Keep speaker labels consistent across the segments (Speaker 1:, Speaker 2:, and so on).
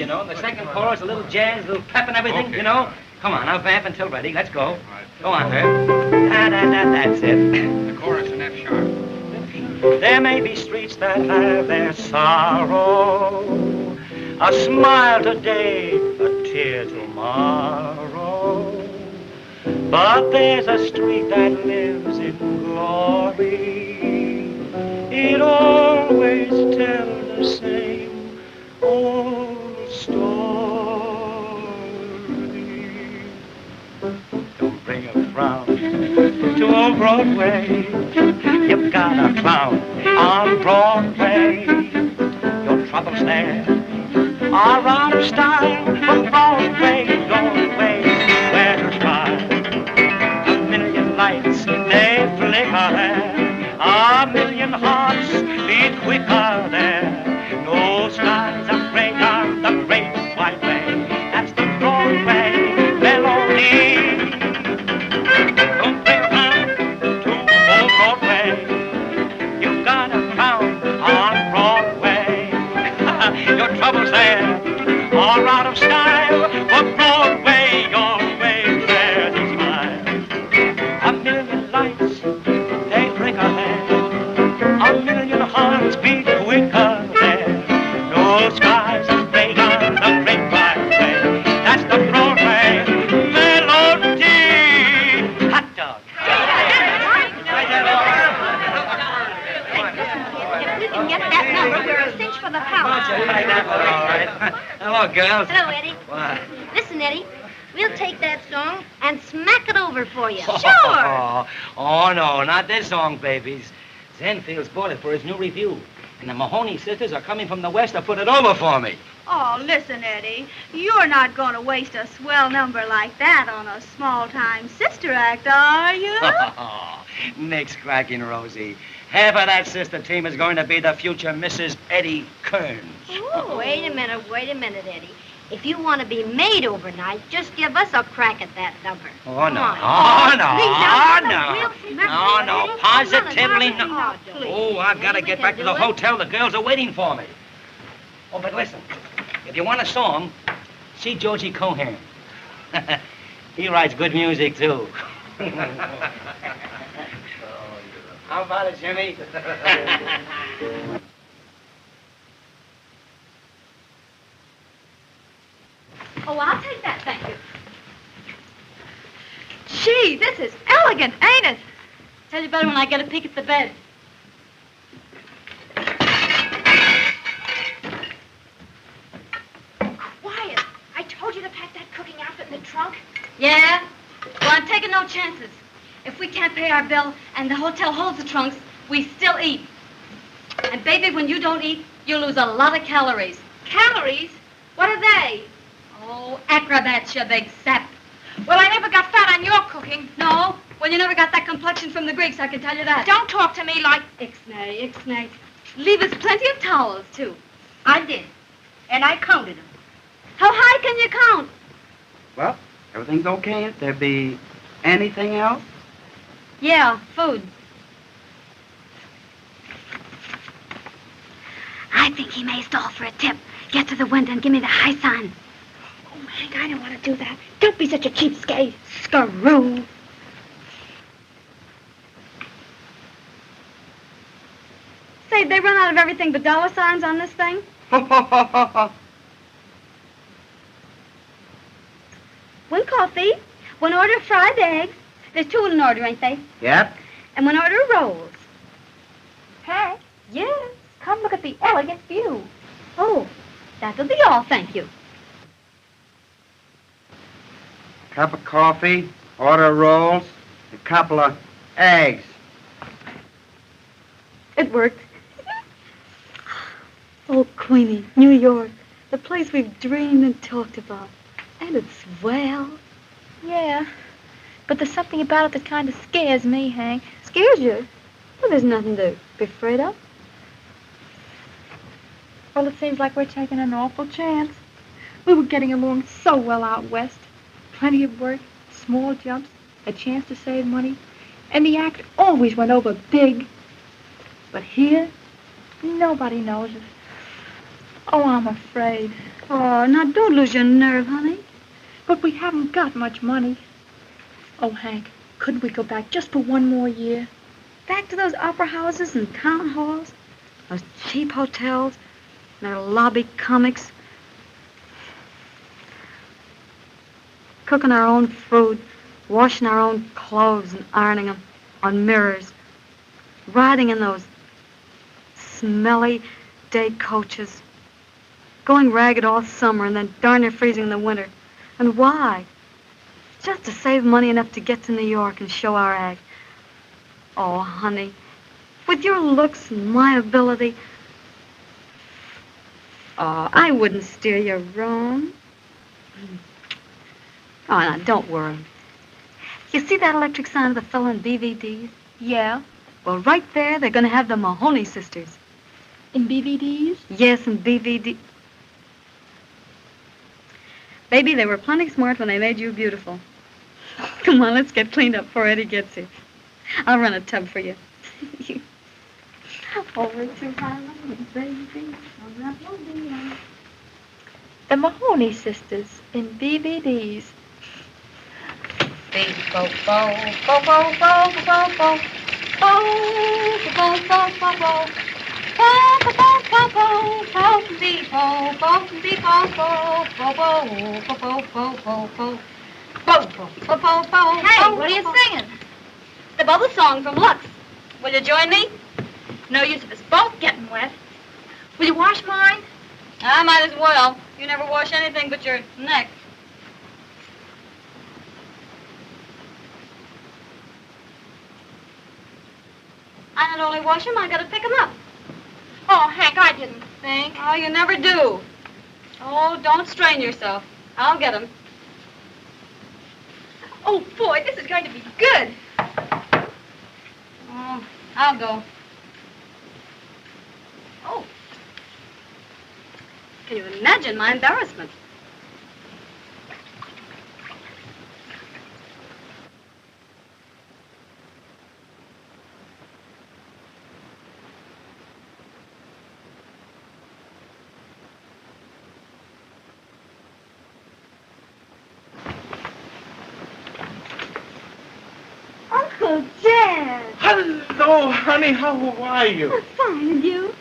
Speaker 1: know. The second chorus, a little jazz, a little pep and everything, you know. Come on, I'll vamp until ready. Let's go. Go on, Herb. That's it.
Speaker 2: The chorus in F sharp.
Speaker 1: There may be streets that have their sorrow, a smile today, a tear tomorrow. But there's a street that lives in glory. It always tells the same old story. Don't bring a frown to old Broadway. You've got a clown on Broadway. Your troubles there are out of style. But Broadway, your way, where to smile. A million lights, they flicker there. A million hearts beat quicker there. No skies are gray on the great white way. That's the Broadway melody. Don't bring around to old Broadway. You've got a crown on Broadway. Your troubles there are out of style. But Broadway, your way, there's a smile. A million lights, they flicker there. A million hearts beat quicker there. No skies are gray on the great white way. That's the Broadway melody. Hot dog.
Speaker 3: If we can get that number, we're a cinch for the power.
Speaker 1: All right. Hello, girls.
Speaker 3: Hello, Eddie.
Speaker 1: What?
Speaker 3: Listen, Eddie, we'll take that song and smack it over for you.
Speaker 1: Oh,
Speaker 3: Sure.
Speaker 1: oh, no, not this song, babies. Zenfield's bought it for his new review. And the Mahoney sisters are coming from the west to put it over for me.
Speaker 4: Oh, listen, Eddie. You're not going to waste a swell number like that on a small-time sister act, are you?
Speaker 1: Nick's cracking, Rosie. Half of that sister team is going to be the future Mrs. Eddie Kearns.
Speaker 3: Oh, wait a minute, Eddie. If you want to be made overnight, just give us a crack at that number.
Speaker 1: Oh, no. No, positively no. Oh, I've got to get back to the hotel. The girls are waiting for me. Oh, but listen, if you want a song, see Georgie Cohan. He writes good music, too. How about it, Jimmy?
Speaker 4: Oh, I'll take that, thank you. Gee, this is elegant, ain't it?
Speaker 3: Tell you better when I get a peek at the bed.
Speaker 4: Quiet. I told you to pack that cooking outfit in the trunk.
Speaker 3: Yeah? Well, I'm taking no chances. If we can't pay our bill and the hotel holds the trunks, we still eat. And, baby, when you don't eat, you lose a lot of calories.
Speaker 4: Calories? What are they?
Speaker 3: Oh, acrobats, you big sap.
Speaker 4: Well, I never got fat on your cooking.
Speaker 3: No? Well, you never got that complexion from the Greeks, I can tell you that.
Speaker 4: Don't talk to me like...
Speaker 3: Ixnay, ixnay. Leave us plenty of towels, too.
Speaker 4: I did. And I counted them.
Speaker 3: How high can you count?
Speaker 5: Well, everything's okay. If there be anything else?
Speaker 3: Yeah, food. I think he may stall for a tip. Get to the window and give me the high sign.
Speaker 4: Oh, Hank, I don't want to do that. Don't be such a cheapskate. Screw.
Speaker 3: Say, they run out of everything but dollar signs on this thing? One coffee, one order of fried eggs. There's two in an order, ain't they?
Speaker 5: Yep.
Speaker 3: And one order of rolls.
Speaker 4: Hank,
Speaker 3: Yes.
Speaker 4: come look at the elegant view.
Speaker 3: Oh, that'll be all, thank you.
Speaker 5: Cup of coffee, order of rolls, a couple of eggs.
Speaker 3: It worked. Oh, Queenie, New York, the place we've dreamed and talked about. And it's swell.
Speaker 4: Yeah, but there's something about it that kind of scares me, Hank.
Speaker 3: Scares you? Well, there's nothing to be afraid of.
Speaker 4: Well, it seems like we're taking an awful chance. We were getting along so well out west. Plenty of work, small jumps, a chance to save money, and the act always went over big. But here, nobody knows it. Oh, I'm afraid.
Speaker 3: Oh, now don't lose your nerve, honey.
Speaker 4: But we haven't got much money. Oh, Hank, couldn't we go back just for one more year?
Speaker 3: Back to those opera houses and town halls, those cheap hotels, and their lobby comics. Cooking our own food, washing our own clothes and ironing them on mirrors. Riding in those smelly day coaches. Going ragged all summer and then darn near freezing in the winter. And why? Just to save money enough to get to New York and show our act. Oh, honey, with your looks and my ability, oh, I wouldn't steer you wrong. Oh, now, don't worry. You see that electric sign of the fellow in BVDs?
Speaker 4: Yeah.
Speaker 3: Well, right there, they're going to have the Mahoney sisters.
Speaker 4: In BVDs?
Speaker 3: Yes, in BVD. Baby, they were plenty smart when they made you beautiful. Come on, let's get cleaned up before Eddie gets here. I'll run a tub for you. Over to Harlem, baby.
Speaker 4: The Mahoney sisters in BVDs.
Speaker 3: Beep, bo, bo, bo, bo, bo, bo, bo, bo, bo, bo, bo, bo.
Speaker 2: Hey, what are you singing? The bubble song from Lux. Will you join me? No use of us both getting wet. Will you wash mine?
Speaker 3: I might as well. You never wash anything but your neck. I not only wash them, I gotta pick them up.
Speaker 2: Oh, Hank, I didn't think.
Speaker 3: Oh, you never do. Oh, don't strain yourself. I'll get them.
Speaker 2: Oh, boy, this is going to be good.
Speaker 3: Oh, I'll go. Oh. Can you imagine my embarrassment? Uncle Jed!
Speaker 5: Hello, honey. How are you?
Speaker 3: Fine, and you?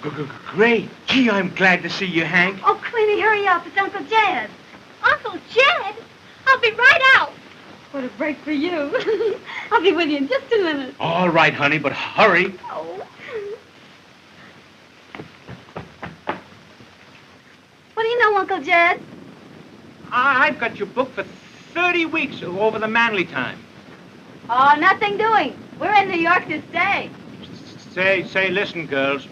Speaker 5: Great. Gee, I'm glad to see you, Hank.
Speaker 3: Oh, Queenie, hurry up. It's Uncle Jed.
Speaker 2: Uncle Jed? I'll be right out.
Speaker 3: What a break for you. I'll be with you in just a minute.
Speaker 5: All right, honey, but hurry.
Speaker 3: Oh. What do you know, Uncle Jed?
Speaker 5: I've got your book for 30 weeks over the Manly time.
Speaker 3: Oh, nothing doing. We're in New York to stay.
Speaker 5: Say, listen, girls.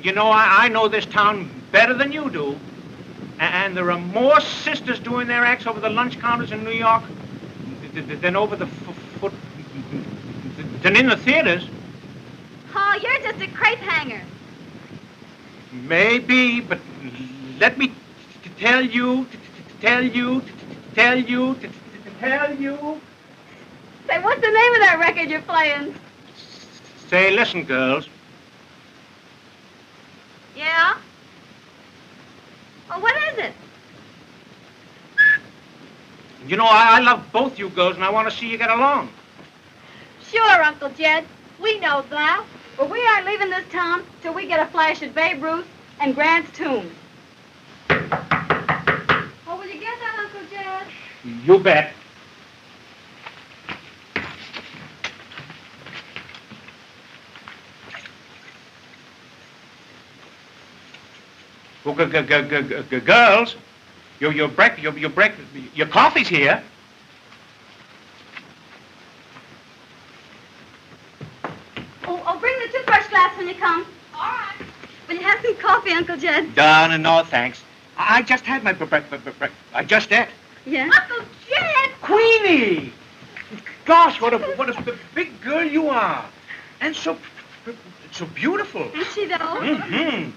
Speaker 5: You know, I know this town better than you do. And there are more sisters doing their acts over the lunch counters in New York than over the than in the theaters.
Speaker 3: Oh, you're just a crepe hanger.
Speaker 5: Maybe, but let me tell you.
Speaker 3: Say, what's the name of that record you're playing?
Speaker 5: Say, listen, girls.
Speaker 3: Yeah? Well, what is it?
Speaker 5: You know, I love both you girls, and I want to see you get along.
Speaker 2: Sure, Uncle Jed. We know that.
Speaker 3: Well, we aren't leaving this town till we get a flash at Babe Ruth and Grant's tomb. Oh, will you get that, Uncle Jed?
Speaker 5: You bet. Well, girls, your coffee's here.
Speaker 3: Oh, bring the toothbrush glass when you come.
Speaker 2: All right.
Speaker 3: Will you have some coffee, Uncle Jed?
Speaker 5: No, thanks. I just had my breakfast. I just ate.
Speaker 3: Yeah?
Speaker 2: Uncle Jed!
Speaker 5: Queenie! Gosh, what a big girl you are. And so beautiful.
Speaker 3: Is she, though?
Speaker 5: Mm-hmm.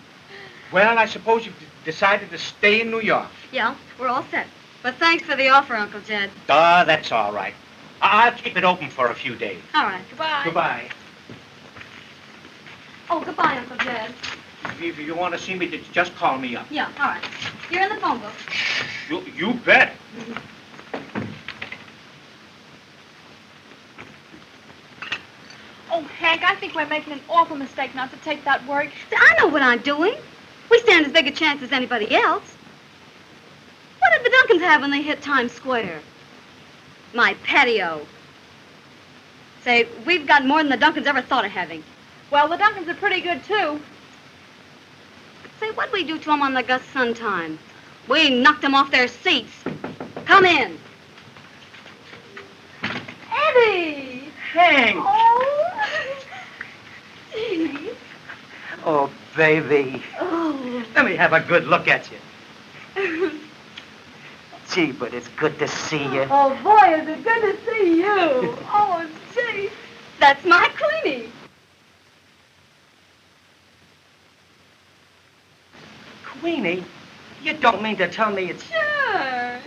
Speaker 5: Well, I suppose you've decided to stay in New York.
Speaker 3: Yeah, we're all set. But thanks for the offer, Uncle Jed.
Speaker 5: That's all right. I'll keep it open for a few days.
Speaker 3: All right.
Speaker 2: Goodbye.
Speaker 5: Goodbye.
Speaker 3: Oh, goodbye, Uncle Jed.
Speaker 5: If you want to see me, just call me up.
Speaker 2: Yeah, all right. You're in the phone book.
Speaker 5: You bet.
Speaker 4: Oh, Hank, I think we're making an awful mistake not to take that work.
Speaker 3: I know what I'm doing. We stand as big a chance as anybody else. What did the Duncans have when they hit Times Square? My patio. Say, we've got more than the Duncans ever thought of having.
Speaker 4: Well, the Duncans are pretty good, too.
Speaker 3: Say, what'd we do to them on the Gus Sun time? We knocked them off their seats. Come in.
Speaker 4: Eddie!
Speaker 1: Hank!
Speaker 4: Oh! Gee.
Speaker 1: Oh, baby.
Speaker 4: Oh.
Speaker 1: Let me have a good look at you. Gee, but it's good to see you.
Speaker 4: Oh, boy, is it good to see you. Oh, gee.
Speaker 3: That's my Queenie.
Speaker 1: Queenie? You don't mean to tell me it's
Speaker 3: Sure.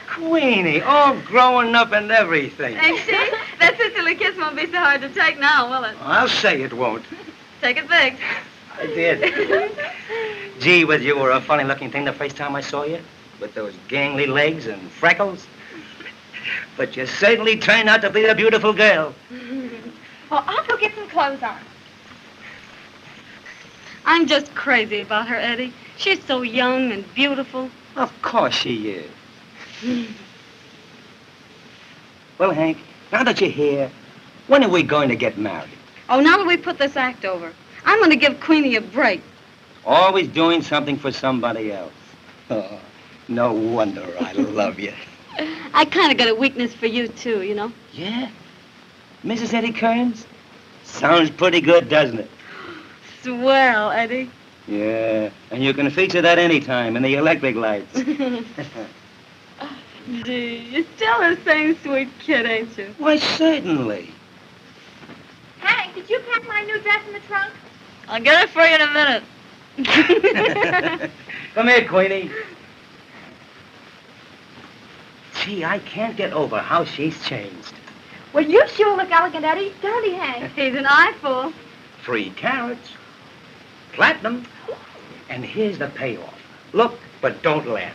Speaker 1: Queenie, all growing up and everything.
Speaker 3: Ain't she? That sisterly kiss won't be so hard to take now, will it?
Speaker 1: I'll say it won't.
Speaker 3: Take it big.
Speaker 1: I did. Gee, but you were a funny-looking thing the first time I saw you, with those gangly legs and freckles. But you certainly turned out to be a beautiful girl.
Speaker 4: Well, I'll go get some clothes on.
Speaker 3: I'm just crazy about her, Eddie. She's so young and beautiful.
Speaker 1: Of course she is. Well, Hank, now that you're here, when are we going to get married?
Speaker 3: Oh, now that we put this act over, I'm going to give Queenie a break.
Speaker 1: Always doing something for somebody else. Oh, no wonder I love you.
Speaker 3: I kind of got a weakness for you, too, you know?
Speaker 1: Yeah? Mrs. Eddie Kearns? Sounds pretty good, doesn't it?
Speaker 3: Swell, Eddie.
Speaker 1: Yeah, and you can feature that anytime in the electric lights.
Speaker 3: Gee, you're still the same sweet kid, ain't you?
Speaker 1: Why, certainly.
Speaker 4: Hank, did you pack my new dress in the trunk?
Speaker 3: I'll get it for you in a minute.
Speaker 1: Come here, Queenie. Gee, I can't get over how she's changed.
Speaker 4: Well, you sure look elegant, Eddie. Don't he, Hank?
Speaker 3: He's an eyeful.
Speaker 1: 3 carats. Platinum. And here's the payoff. Look, but don't laugh.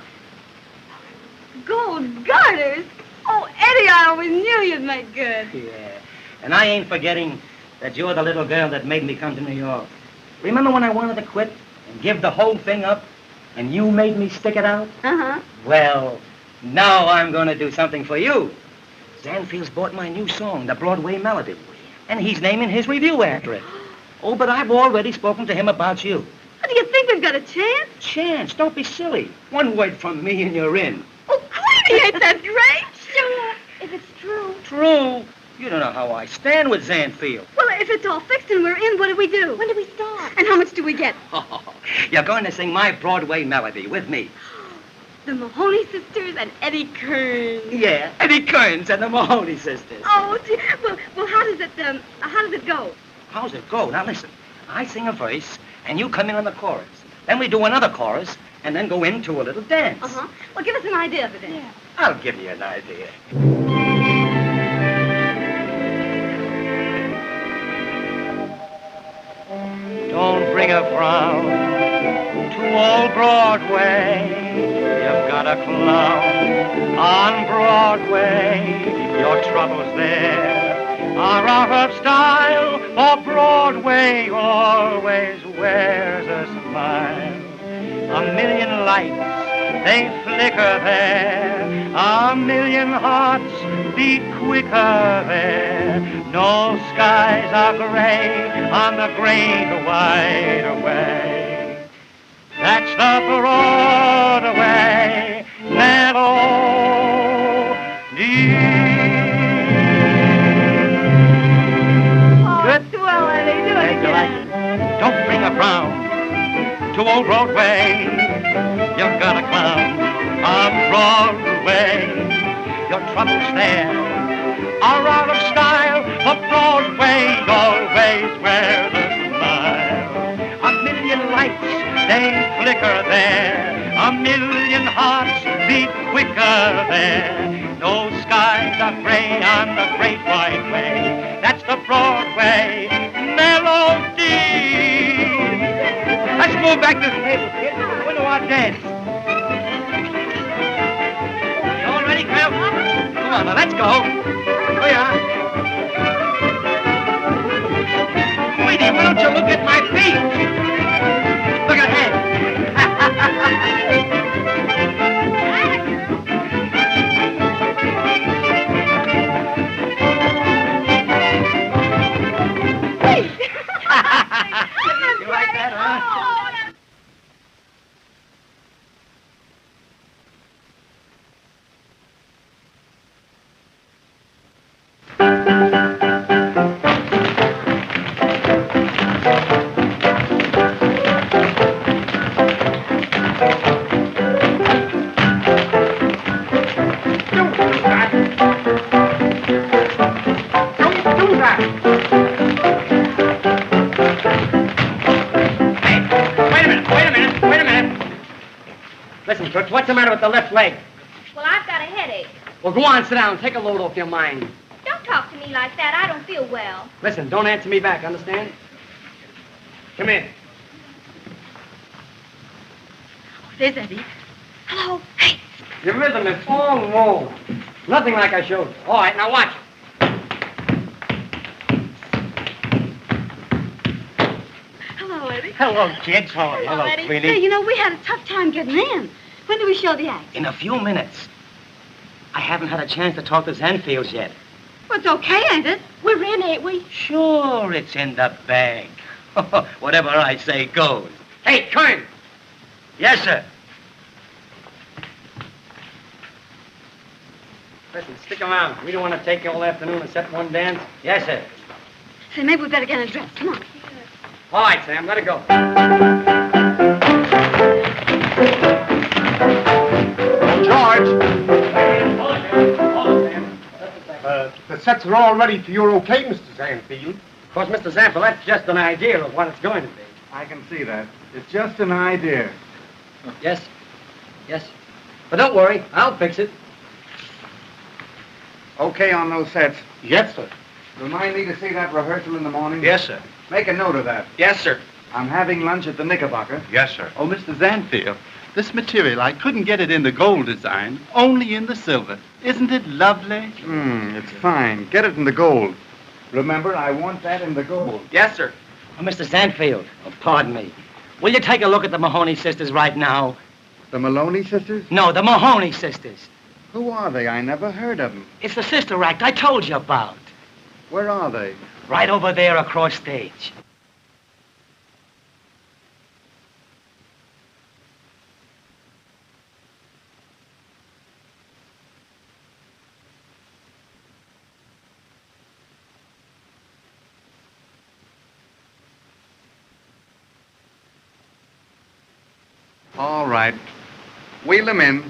Speaker 3: Gold garters? Oh, Eddie, I always knew you'd make good.
Speaker 1: Yeah. And I ain't forgetting that you're the little girl that made me come to New York. Remember when I wanted to quit and give the whole thing up, and you made me stick it out?
Speaker 3: Uh-huh.
Speaker 1: Well, now I'm going to do something for you. Zanfield's bought my new song, the Broadway Melody, and he's naming his review after it. Oh, but I've already spoken to him about you.
Speaker 3: What, do you think we've got a chance?
Speaker 1: Chance, don't be silly. One word from me and you're in.
Speaker 3: Oh, Queenie, ain't that great?
Speaker 4: Sure, if it's true.
Speaker 1: True. You don't know how I stand with Zanfield.
Speaker 3: Well, if it's all fixed and we're in, what do we do?
Speaker 4: When do we start?
Speaker 3: And how much do we get?
Speaker 1: You're going to sing my Broadway Melody with me.
Speaker 3: The Mahoney sisters and Eddie Kearns.
Speaker 1: Yeah, Eddie Kearns and the Mahoney sisters.
Speaker 3: Oh, gee. Well, how does it go?
Speaker 1: How's it go? Now listen, I sing a verse, and you come in on the chorus. Then we do another chorus, and then go into a little dance.
Speaker 3: Uh-huh. Well, give us an idea of it then.
Speaker 4: Yeah.
Speaker 1: I'll give you an idea.
Speaker 5: Don't bring a frown to old Broadway. You've got a clown on Broadway. Your troubles there are out of style, for Broadway always wears a smile. A million lights, they flicker there. A million hearts beat quicker there. No skies are gray on the great wide away. That's the Broadway Melody.
Speaker 3: Good. Swell, Eddie. Do it
Speaker 1: Thank you, like
Speaker 3: again.
Speaker 1: it. Don't bring a frown to old Broadway. You've got a clown on Broadway. Your troubles there are out of style, but Broadway always wears a smile. A million lights, they flicker there. A million hearts beat quicker there. No skies are gray on the great wide way. That's the Broadway Melody. Let's move back to the table, kids. We're going to our dance. You all ready, Creel? Come on, now, let's go. Here we are. Sweetie, why don't you look at my feet? Look ahead. You like that, huh? Listen, Toots, what's the matter with the left leg?
Speaker 2: Well, I've got a headache.
Speaker 1: Well, go on, sit down. Take a load off your mind.
Speaker 2: Don't talk to me like that. I don't feel well.
Speaker 1: Listen, don't answer me back, understand? Come in.
Speaker 3: There's Eddie. Hello. Hey.
Speaker 1: Your rhythm is all wrong. Nothing like I showed you. All right, now watch.
Speaker 3: Hello, Eddie.
Speaker 1: Hello, kids.
Speaker 3: Hello, Eddie. Hey, you know, we had a tough time getting in. When do we show the act?
Speaker 1: In a few minutes. I haven't had a chance to talk to Zanfields yet.
Speaker 3: Well, it's okay, ain't it?
Speaker 2: We're in, ain't we?
Speaker 1: Sure, it's in the bag. Whatever I say goes. Hey, Cohan. Yes, sir. Listen, stick around. We don't want to take you all afternoon except one dance. Yes, sir.
Speaker 3: Say, maybe we better get undressed. Come on.
Speaker 1: All right, Sam, let it go.
Speaker 6: George. The sets are all ready for your okay, Mr. Zanfield.
Speaker 1: Of course, Mr. Zanfield, that's just an idea of what it's going to be.
Speaker 6: I can see that. It's just an idea.
Speaker 1: Yes. Yes. But don't worry, I'll fix it.
Speaker 6: Okay on those sets? Yes, sir. Remind me to see that rehearsal in the morning?
Speaker 5: Yes, sir.
Speaker 6: Make a note of that.
Speaker 5: Yes, sir.
Speaker 6: I'm having lunch at the Knickerbocker.
Speaker 5: Yes, sir.
Speaker 7: Oh, Mr. Zanfield, this material, I couldn't get it in the gold design, only in the silver. Isn't it lovely?
Speaker 6: It's fine. Get it in the gold. Remember, I want that in the gold.
Speaker 5: Yes, sir.
Speaker 1: Oh, Mr. Zanfield, pardon me. Will you take a look at the Mahoney sisters right now?
Speaker 6: The Maloney sisters?
Speaker 1: No, the Mahoney sisters.
Speaker 6: Who are they? I never heard of them.
Speaker 1: It's the sister act I told you about.
Speaker 6: Where are they?
Speaker 1: Right over there across stage.
Speaker 6: All right. Wheel them in.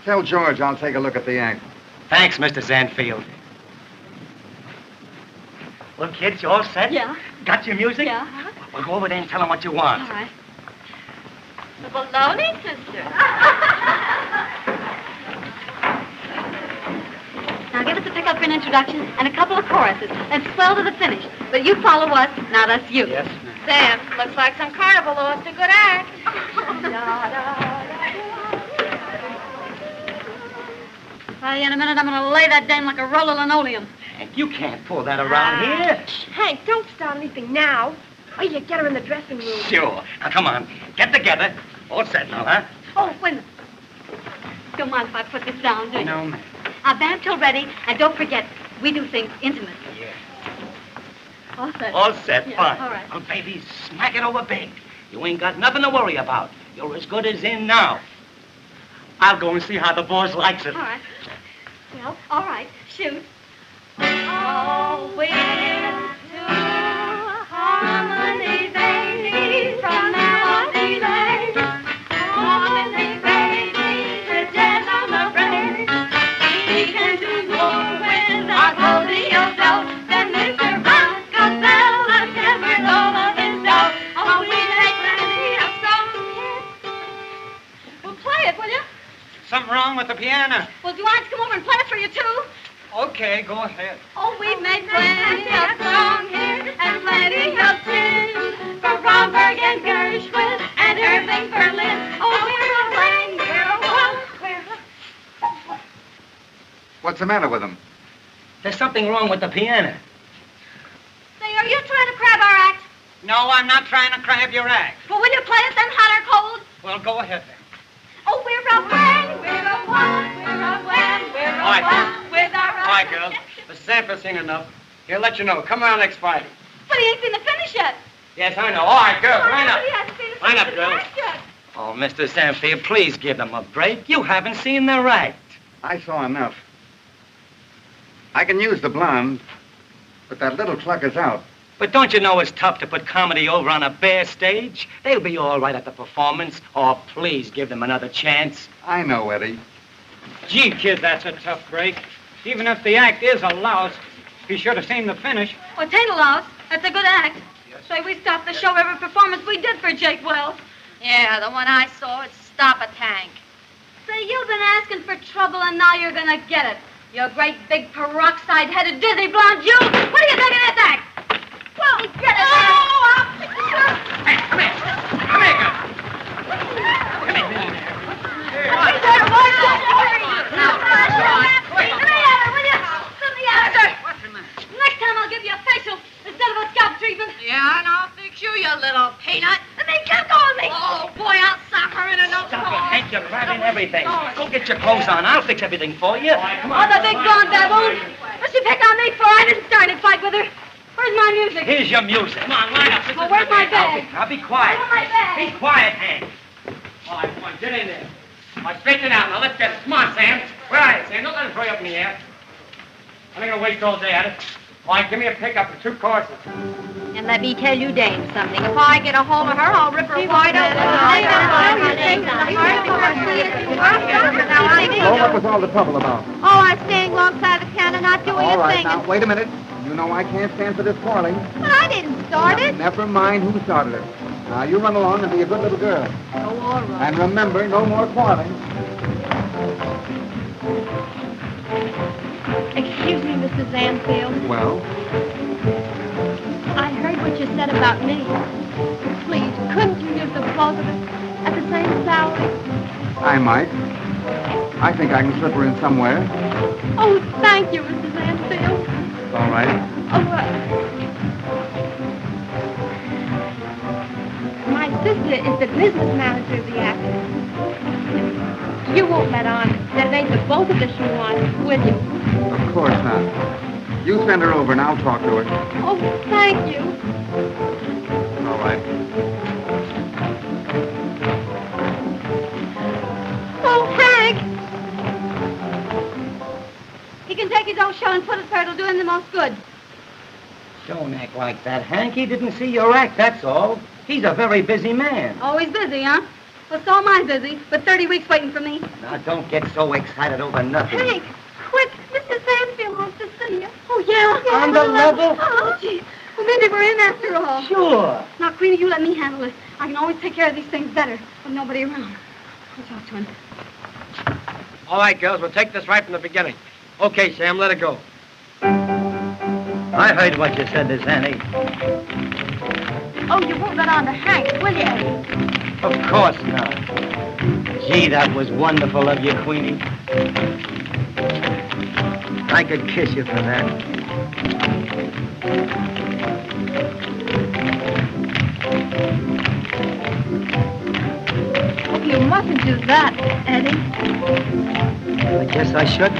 Speaker 6: Tell George I'll take a look at the act.
Speaker 1: Thanks, Mr. Zanfield. Well, kids, you all set?
Speaker 3: Yeah.
Speaker 1: Got your music?
Speaker 3: Yeah.
Speaker 1: Well, go over there and tell them what you want.
Speaker 3: All right.
Speaker 2: The Bologna sister.
Speaker 3: Now give us a pickup for an introduction and a couple of choruses and swell to the finish. But you follow us. Now that's you.
Speaker 1: Yes,
Speaker 2: Sam, looks like some carnival lost a good act.
Speaker 3: Well, in a minute I'm going to lay that dame like a roll of linoleum.
Speaker 1: And you can't pull that around here.
Speaker 2: Hank, don't start anything now. Wait till you get her in the dressing room.
Speaker 1: Sure. Now, come on. Get together. All set now, huh?
Speaker 3: Oh, wait a minute. Don't mind if I put this down, do you?
Speaker 1: No, ma'am.
Speaker 3: Our band till ready, and don't forget, we do things intimately.
Speaker 1: Yeah.
Speaker 3: All set.
Speaker 1: All set,
Speaker 3: Yeah,
Speaker 1: fine.
Speaker 3: all right.
Speaker 1: Oh, baby, smack it over big. You ain't got nothing to worry about. You're as good as in now. I'll go and see how the boss likes it.
Speaker 3: All right. Well, all right. Shoot. Oh, we're to harmony, baby, from now on, delay. Harmony, baby, the jazz on the brain. We can do more without holding yourself than Mr. Rockefeller ever thought of himself. Oh, we make plenty of songs. Well, play it, will you?
Speaker 5: Something wrong with the piano.
Speaker 3: Well, do you want to come over and play it for you, too?
Speaker 5: Okay, go ahead.
Speaker 3: Oh, we've made plenty of songs here and plenty of tunes. For
Speaker 2: for Bromberg and Gershwin and Irving Berlin. Oh, we're a wang, we're a walk, we're a...
Speaker 6: What's the matter with them?
Speaker 8: There's something wrong with the piano.
Speaker 2: Say, are you trying to crab our act?
Speaker 5: No, I'm not trying to crab your act.
Speaker 2: Well, will you play it then, hot or cold?
Speaker 5: Well, go ahead then.
Speaker 2: Oh, we're a wang, we're a walk, we're a wang, we're a
Speaker 5: All right,
Speaker 2: walk with our...
Speaker 5: All right, girls. The sample's seen enough. He'll let you know. Come around next Friday.
Speaker 2: But he ain't seen the finish yet.
Speaker 5: Yes, I know. All right, girls, line up.
Speaker 2: He hasn't seen the
Speaker 5: Line up,
Speaker 2: finish
Speaker 5: girls.
Speaker 2: yet.
Speaker 8: Oh, Mr. Sanfield, please give them a break. You haven't seen their act.
Speaker 6: I saw enough. I can use the blonde, but that little clucker's out.
Speaker 8: But don't you know it's tough to put comedy over on a bare stage? They'll be all right at the performance. Oh, please give them another chance.
Speaker 6: I know, Eddie.
Speaker 5: Gee, kid, that's a tough break. Even if the act is a louse, be sure to seen the finish.
Speaker 2: Well, it ain't a loss. That's a good act.
Speaker 5: Yes.
Speaker 2: Say, we stopped the show every performance we did for Jake Wells. Yeah, the one I saw at Stop a Tank. Say, you've been asking for trouble, and now you're gonna get it. You great big peroxide-headed dizzy blonde you! What do you think of this act? Well, get it! Oh,
Speaker 5: Hey, come here. Come here, girl. Come here.
Speaker 2: What's that? Why don't you hurry? Let me at her, will you? Let me at her.
Speaker 9: What's the matter?
Speaker 2: Next time I'll give you a facial instead of a scalp treatment.
Speaker 9: Yeah, and I'll fix you, you little peanut.
Speaker 2: And then kept on me.
Speaker 9: Oh, boy, I'll sock her in a no
Speaker 8: Stop it, Hank. You're grabbing everything. Go get your clothes on. I'll fix everything for you.
Speaker 2: Oh, the big blonde baboon. What'd she pick on me for? I didn't start any fight with her. Where's my music?
Speaker 8: Here's your music.
Speaker 5: Come on, line up. This
Speaker 2: Oh,
Speaker 5: is
Speaker 2: where's
Speaker 5: the
Speaker 2: my
Speaker 5: big-
Speaker 2: bag?
Speaker 8: Now be quiet.
Speaker 2: Where's my bag?
Speaker 8: Be quiet, Hank.
Speaker 5: All right, come on, get in there. All right, straighten it out. Now, let's get it. Come on, Sam. Where are you, Sam? Don't let him throw you up in the air. I'm not going to waste all day at it. All right, give me a pickup for 2 courses.
Speaker 2: And let me tell you, Dame, something. If I get a hold of her, I'll rip her wide open.
Speaker 6: Oh, what was all the trouble about?
Speaker 2: Oh, I'm staying alongside the piano, not doing
Speaker 6: All
Speaker 2: a
Speaker 6: right,
Speaker 2: thing.
Speaker 6: now, wait a minute. You know I can't stand for this quarreling.
Speaker 2: But I didn't start it.
Speaker 6: Never mind who started it. Now, you run along and be a good little girl.
Speaker 2: Oh, all right.
Speaker 6: And remember, no more quarreling.
Speaker 4: Excuse me, Mrs. Anfield.
Speaker 6: Well,
Speaker 4: I heard what you said about me. Please, couldn't you give the both of us at the same salary?
Speaker 6: I might. I think I can slip her in somewhere.
Speaker 4: Oh, thank you, Mrs. Anfield.
Speaker 6: All right.
Speaker 4: Oh, my sister is the business manager of the act. You won't let on that it ain't the both of us you want, will you?
Speaker 6: Of course not. You send her over and I'll talk to her.
Speaker 4: Oh, thank you.
Speaker 6: All right.
Speaker 2: Oh, Hank! He can take his own show and put it where it'll do him the most good.
Speaker 8: Don't act like that, Hank. He didn't see your act, that's all. He's a very busy man.
Speaker 2: Always busy, huh? Well, so am I busy, but 30 weeks waiting for me.
Speaker 8: Now, don't get so excited over nothing.
Speaker 2: Hank, quick! Mr. Sanfield wants to see you. Oh, yeah?
Speaker 8: On the level?
Speaker 2: Oh, gee. Well, maybe we're in after all.
Speaker 8: Sure.
Speaker 2: Now, Queenie, you let me handle this. I can always take care of these things better with nobody around. I'll talk to him.
Speaker 5: All right, girls, we'll take this right from the beginning. Okay, Sam, let it go.
Speaker 8: I heard what you said, Miss Annie.
Speaker 4: Oh, you won't let on to Hank, will you?
Speaker 8: Of course not. Gee, that was wonderful of you, Queenie. I could kiss you for that.
Speaker 4: Oh, you mustn't do that, Eddie.
Speaker 8: I guess I shouldn't.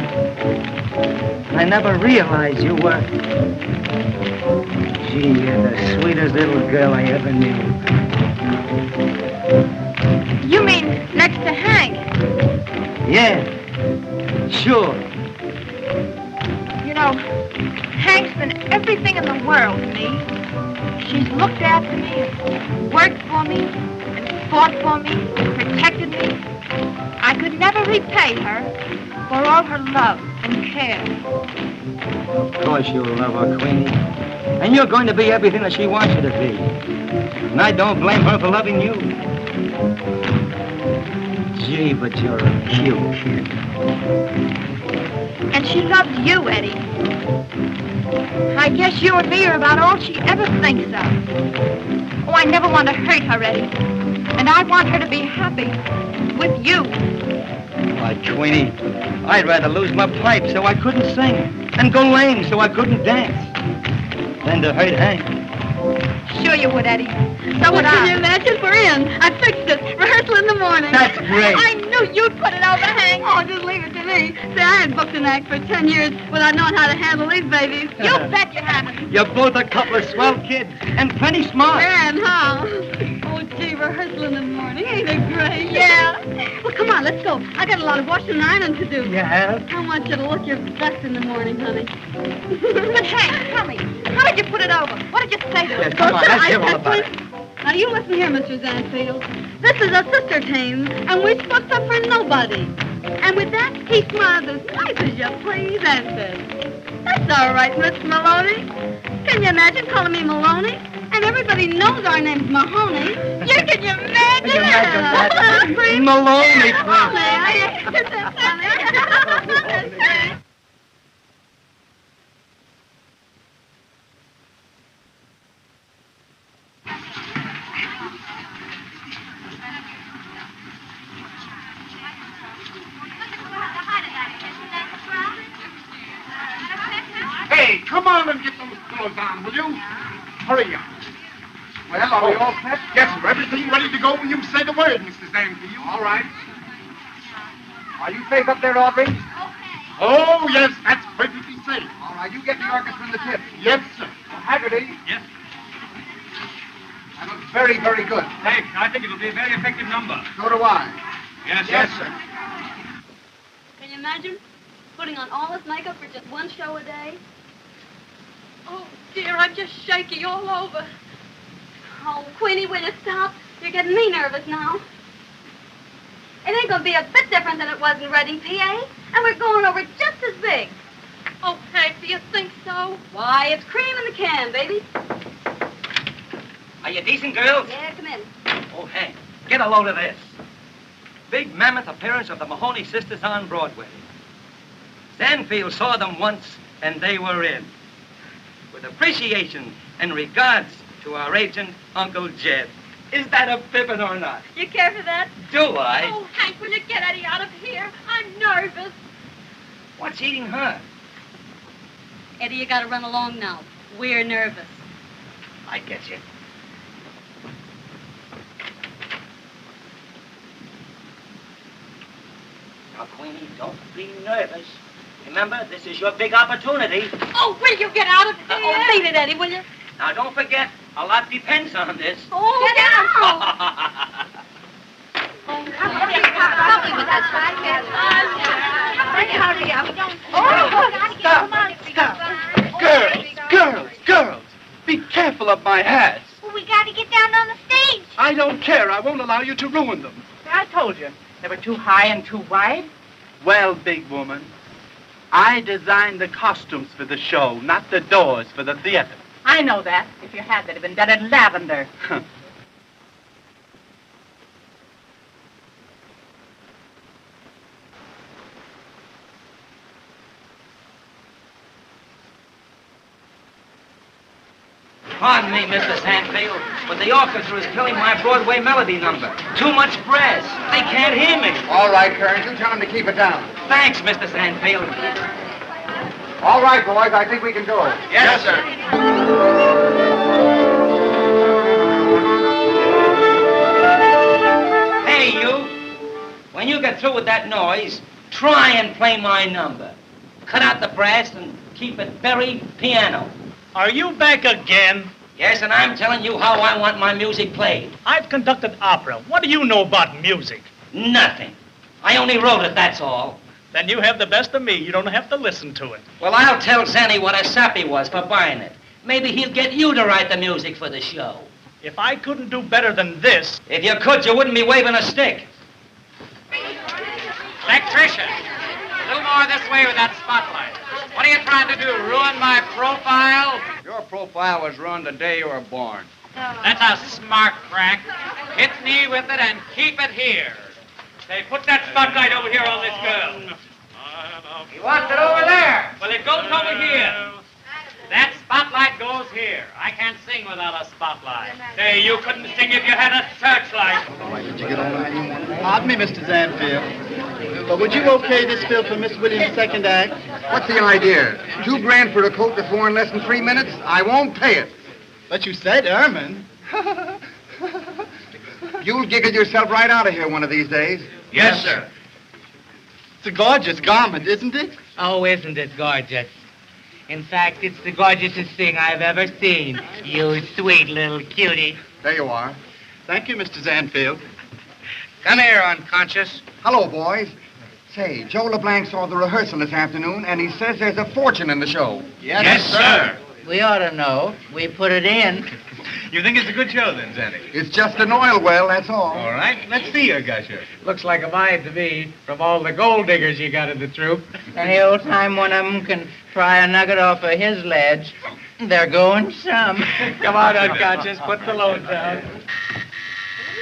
Speaker 8: I never realized you were... Gee, you're the sweetest little girl I ever knew.
Speaker 4: You mean next to Hank?
Speaker 8: Yeah, sure.
Speaker 4: You know, Hank's been everything in the world to me. She's looked after me, and worked for me, and fought for me, and protected me. I could never repay her for all her love and care.
Speaker 8: Of course you'll love her, Queenie. And you're going to be everything that she wants you to be. And I don't blame her for loving you. Gee, but you're a cute kid.
Speaker 4: And she loves you, Eddie. I guess you and me are about all she ever thinks of. Oh, I never want to hurt her, Eddie. And I want her to be happy with you.
Speaker 8: Why, Queenie, I'd rather lose my pipe so I couldn't sing and go lame so I couldn't dance than to hurt Hank.
Speaker 4: Sure you would, Eddie. So would I.
Speaker 2: Can you imagine? We're in. I fixed it. Rehearsal in the morning.
Speaker 8: That's great.
Speaker 2: I knew you'd put it over, Hank. Oh, just leave it to me. See, I had booked an act for 10 years without knowing how to handle these babies.
Speaker 4: You bet you haven't.
Speaker 8: You're both a couple of swell kids and plenty smart.
Speaker 2: And how? Oh, gee, rehearsal in the morning. Ain't it great? Yeah. Well, come on, let's go. I got a lot of washing and ironing to do.
Speaker 8: Yeah?
Speaker 2: I want you to look your best in the morning, honey.
Speaker 4: But Hank, tell me, how did you put it over? What did you say to her?
Speaker 8: Yeah, come on, let's hear all about it.
Speaker 2: Now, you listen here, Mr. Zanfield. This is a sister team, and we fucked up for nobody. And with that, he smiled as nice as you please and said, "That's all right, Miss Maloney." Can you imagine calling me Maloney? And everybody knows our name's Mahoney. Yeah, can you imagine?
Speaker 8: Can you imagine that? Maloney, please.
Speaker 6: Hey, come on and get those clothes on, will you? Hurry up. Well, are we all set? Yes, sir. Everything ready to go when you say the word, Mr. Zanfield. All right. Are you safe up there, Audrey? Oh, yes, that's perfectly safe. All right, you get the orchestra in the tip. Yes, sir. Haggerty.
Speaker 5: Yes.
Speaker 6: That looks very, very good.
Speaker 5: Hank, I think it'll be a very effective number.
Speaker 6: So do I.
Speaker 5: Yes,
Speaker 6: Yes, sir.
Speaker 2: Can you imagine putting on all this makeup for just one show a day? Oh, dear, I'm just shaky all over. Oh, Queenie, will you stop? You're getting me nervous now. It ain't gonna be a bit different than it was in Reading, PA, and we're going over just as big. Oh, Hank, do you think so? Why, it's cream in the can, baby.
Speaker 8: Are you decent, girls?
Speaker 2: Yeah, come in.
Speaker 8: Oh, Hank, get a load of this. Big mammoth appearance of the Mahoney sisters on Broadway. Zanfield saw them once, and they were in. With appreciation and regards to our agent, Uncle Jed. Is that a pippin or not?
Speaker 2: You care for that?
Speaker 8: Do I?
Speaker 9: Oh, Hank, will you get Eddie out of here? I'm nervous.
Speaker 8: What's eating her?
Speaker 2: Eddie, you gotta run along now. We're nervous.
Speaker 8: I get you. Now, Queenie, don't be nervous. Remember, this is your big opportunity.
Speaker 9: Oh, will you get out of here?
Speaker 2: Oh, beat it, Eddie, will you?
Speaker 8: Now, don't forget, a lot depends on this.
Speaker 2: Oh,
Speaker 9: Get out!
Speaker 4: Hurry up.
Speaker 7: Girls, be careful of my hats.
Speaker 9: Well, we gotta get down on the stage.
Speaker 7: I don't care. I won't allow you to ruin them.
Speaker 10: I told you. They were too high and too wide.
Speaker 7: Well, big woman, I designed the costumes for the show, not the doors for the theater.
Speaker 10: I know that. If you had, they'd have been done in lavender.
Speaker 8: Pardon me, Mr. Sandfield, but the orchestra is killing my Broadway Melody number. Too much brass. They can't hear me.
Speaker 6: All right, Kearns, you tell him to keep it down.
Speaker 8: Thanks, Mr. Sandfield.
Speaker 6: All right, boys, I think we can go.
Speaker 8: Yes, sir. Hey, you. When you get through with that noise, try and play my number. Cut out the brass and keep it very piano.
Speaker 5: Are you back again?
Speaker 8: Yes, and I'm telling you how I want my music played.
Speaker 5: I've conducted opera. What do you know about music?
Speaker 8: Nothing. I only wrote it, that's all.
Speaker 5: Then you have the best of me. You don't have to listen to it.
Speaker 8: Well, I'll tell Zanny what a sap he was for buying it. Maybe he'll get you to write the music for the show.
Speaker 5: If I couldn't do better than this...
Speaker 8: If you could, you wouldn't be waving a stick.
Speaker 11: Electrician, a little more this way with that spotlight. What are you trying to do, ruin my profile?
Speaker 6: Your profile was ruined the day you were born.
Speaker 11: That's a smart crack. Hit me with it and keep it here.
Speaker 5: Say, put that spotlight over here on this girl.
Speaker 11: He wants it over there.
Speaker 5: Well, it goes over here.
Speaker 11: That spotlight goes here. I can't sing without a spotlight.
Speaker 5: Say, you couldn't sing if you had a searchlight.
Speaker 7: Pardon me, Mr. Zanfield, but would you okay this bill for Miss Williams' second act?
Speaker 6: What's the idea? $2 for a coat before in less than 3 minutes? I won't pay it.
Speaker 7: But you said Ermine.
Speaker 6: You'll giggle yourself right out of here one of these days.
Speaker 5: Yes, sir.
Speaker 7: It's a gorgeous garment, isn't it?
Speaker 12: Oh, isn't it gorgeous? In fact, it's the gorgeousest thing I've ever seen. You sweet little cutie.
Speaker 6: There you are.
Speaker 7: Thank you, Mr. Zanfield.
Speaker 11: Come here, unconscious.
Speaker 6: Hello, boys. Say, Joe LeBlanc saw the rehearsal this afternoon, and he says there's a fortune in the show.
Speaker 5: Yes, sir.
Speaker 12: We ought to know. We put it in.
Speaker 5: You think it's a good show, then, Zanny?
Speaker 6: It's just an oil well, that's all.
Speaker 5: All right, let's see her, Gusher.
Speaker 11: Looks like a mine to me, from all the gold diggers you got in the troupe.
Speaker 12: Any old time one of them can pry a nugget off of his ledge, they're going some.
Speaker 11: Come on, unconscious, put the load down.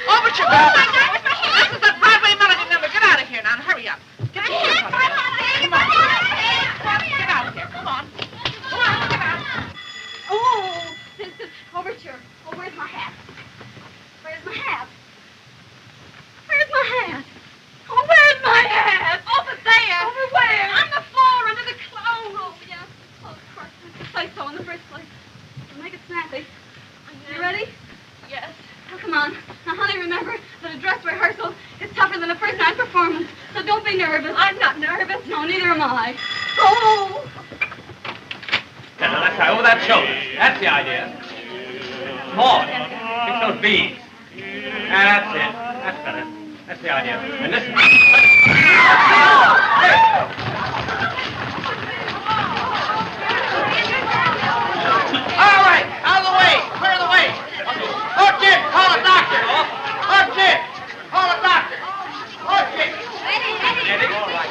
Speaker 10: Overture, girl. This is a Broadway Melody number. Get out of here now and hurry up. Get out of here. Come on. Get out of here. Come on. Come on, get out.
Speaker 2: Oh, this is overture. Oh, where's my hat? Where's my hat? Where's my hat? Oh, where's my hat? Over there. Over where? On the floor, under the clothes. Oh, yes. Oh, of course. I say so in the first place. I'll make it snappy. You ready? Yes. Oh, come on. Now, honey, remember that a dress rehearsal is tougher than a first night performance. So don't be nervous. I'm not nervous. No, neither am I. Oh!
Speaker 5: Now, let's try over that shoulder. That's the idea. More. Fix those beads. That's it. That's better. That's the idea. And listen.
Speaker 10: All right. Out of the way. Clear the way. Oh, Jim, call a doctor. Oh, Jim, call a doctor. Oh, Jim.
Speaker 5: Eddie, all right.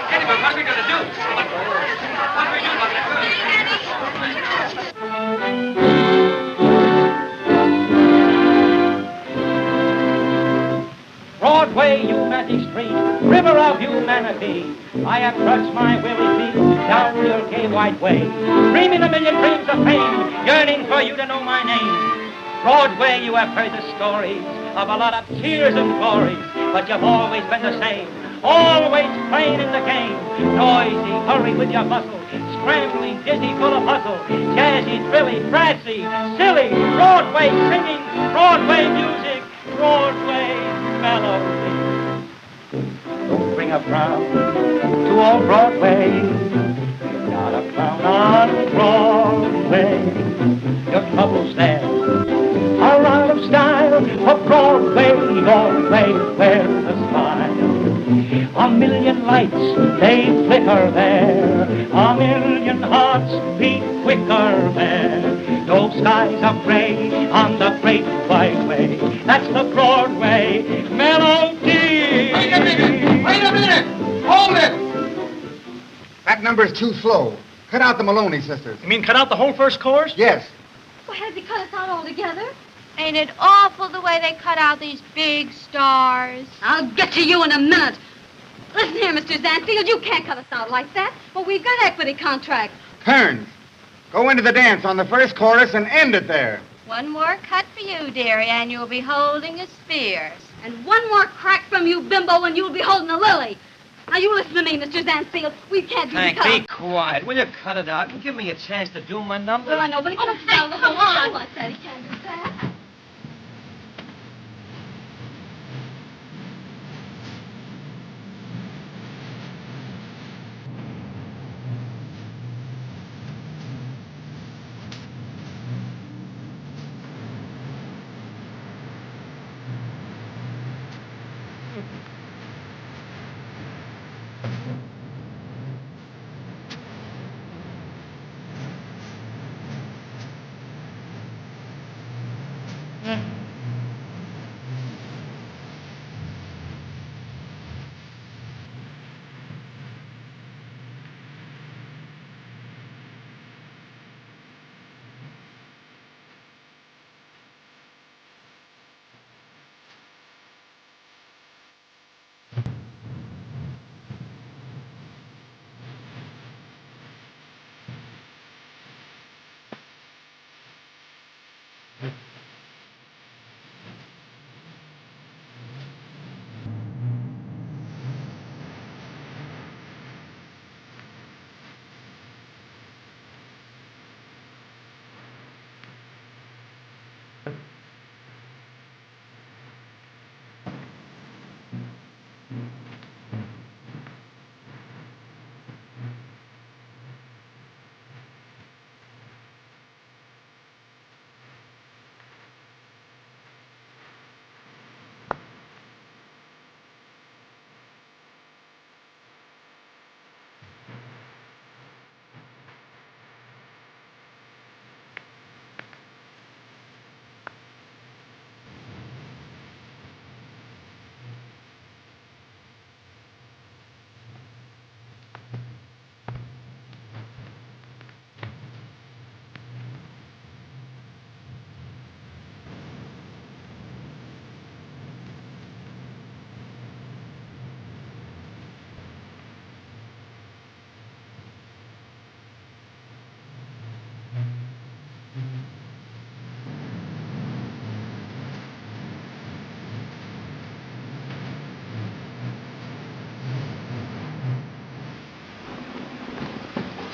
Speaker 5: Eddie, but what are we going to do? What do we do about that?
Speaker 8: Broadway, humanity street, river of humanity. I have trudged my weary feet down your gay white way, dreaming a million dreams of fame, yearning for you to know my name. Broadway, you have heard the stories of a lot of tears and glories, but you've always been the same, always playing in the game. Noisy, hurry with your bustle, scrambling, dizzy, full of hustle, jazzy, thrilly, brassy, silly, Broadway singing, Broadway music, Broadway melody. Don't bring a frown to old Broadway. You've got a frown on Broadway. Your troubles there are out of style. For Broadway, always wear a smile. A million lights, they flicker there. A million hearts beat quicker there. No skies are gray on the great white way. That's the Broadway melody.
Speaker 6: Wait a minute! Hold it! That number's too slow. Cut out the Maloney sisters.
Speaker 5: You mean cut out the whole first chorus?
Speaker 6: Yes.
Speaker 2: Well, has he cut us out altogether?
Speaker 9: Ain't it awful the way they cut out these big stars?
Speaker 2: I'll get to you in a minute. Listen here, Mr. Zanfield, you can't cut us out like that. Well, we've got equity contracts.
Speaker 6: Kearns, go into the dance on the first chorus and end it there.
Speaker 9: One more cut for you, dearie, and you'll be holding a spears.
Speaker 2: And one more crack from you, bimbo, and you'll be holding a lily. Now, you listen to me, Mr. Zanfield. We can't do the
Speaker 8: Hank,
Speaker 2: cut.
Speaker 8: be quiet. Will you cut it out and give me a chance to do my number?
Speaker 2: Well, I know, but he can't sell the whole show like that. He can't do that.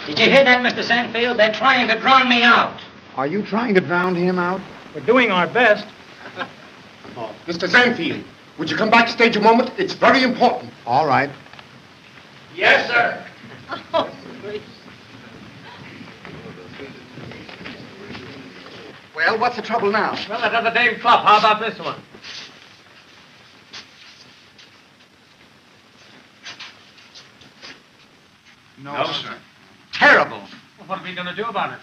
Speaker 8: Did you hear that, Mr. Sandfield? They're trying to drown me out.
Speaker 6: Are you trying to drown him out?
Speaker 5: We're doing our best.
Speaker 6: Oh, Mr. Zanfield, would you come backstage a moment? It's very important. All right.
Speaker 8: Yes, sir.
Speaker 6: Well, what's the trouble now?
Speaker 11: Well, that other Dame Fluff. How about this one?
Speaker 6: No, sir.
Speaker 8: Terrible.
Speaker 11: Well, what are we going to do about it?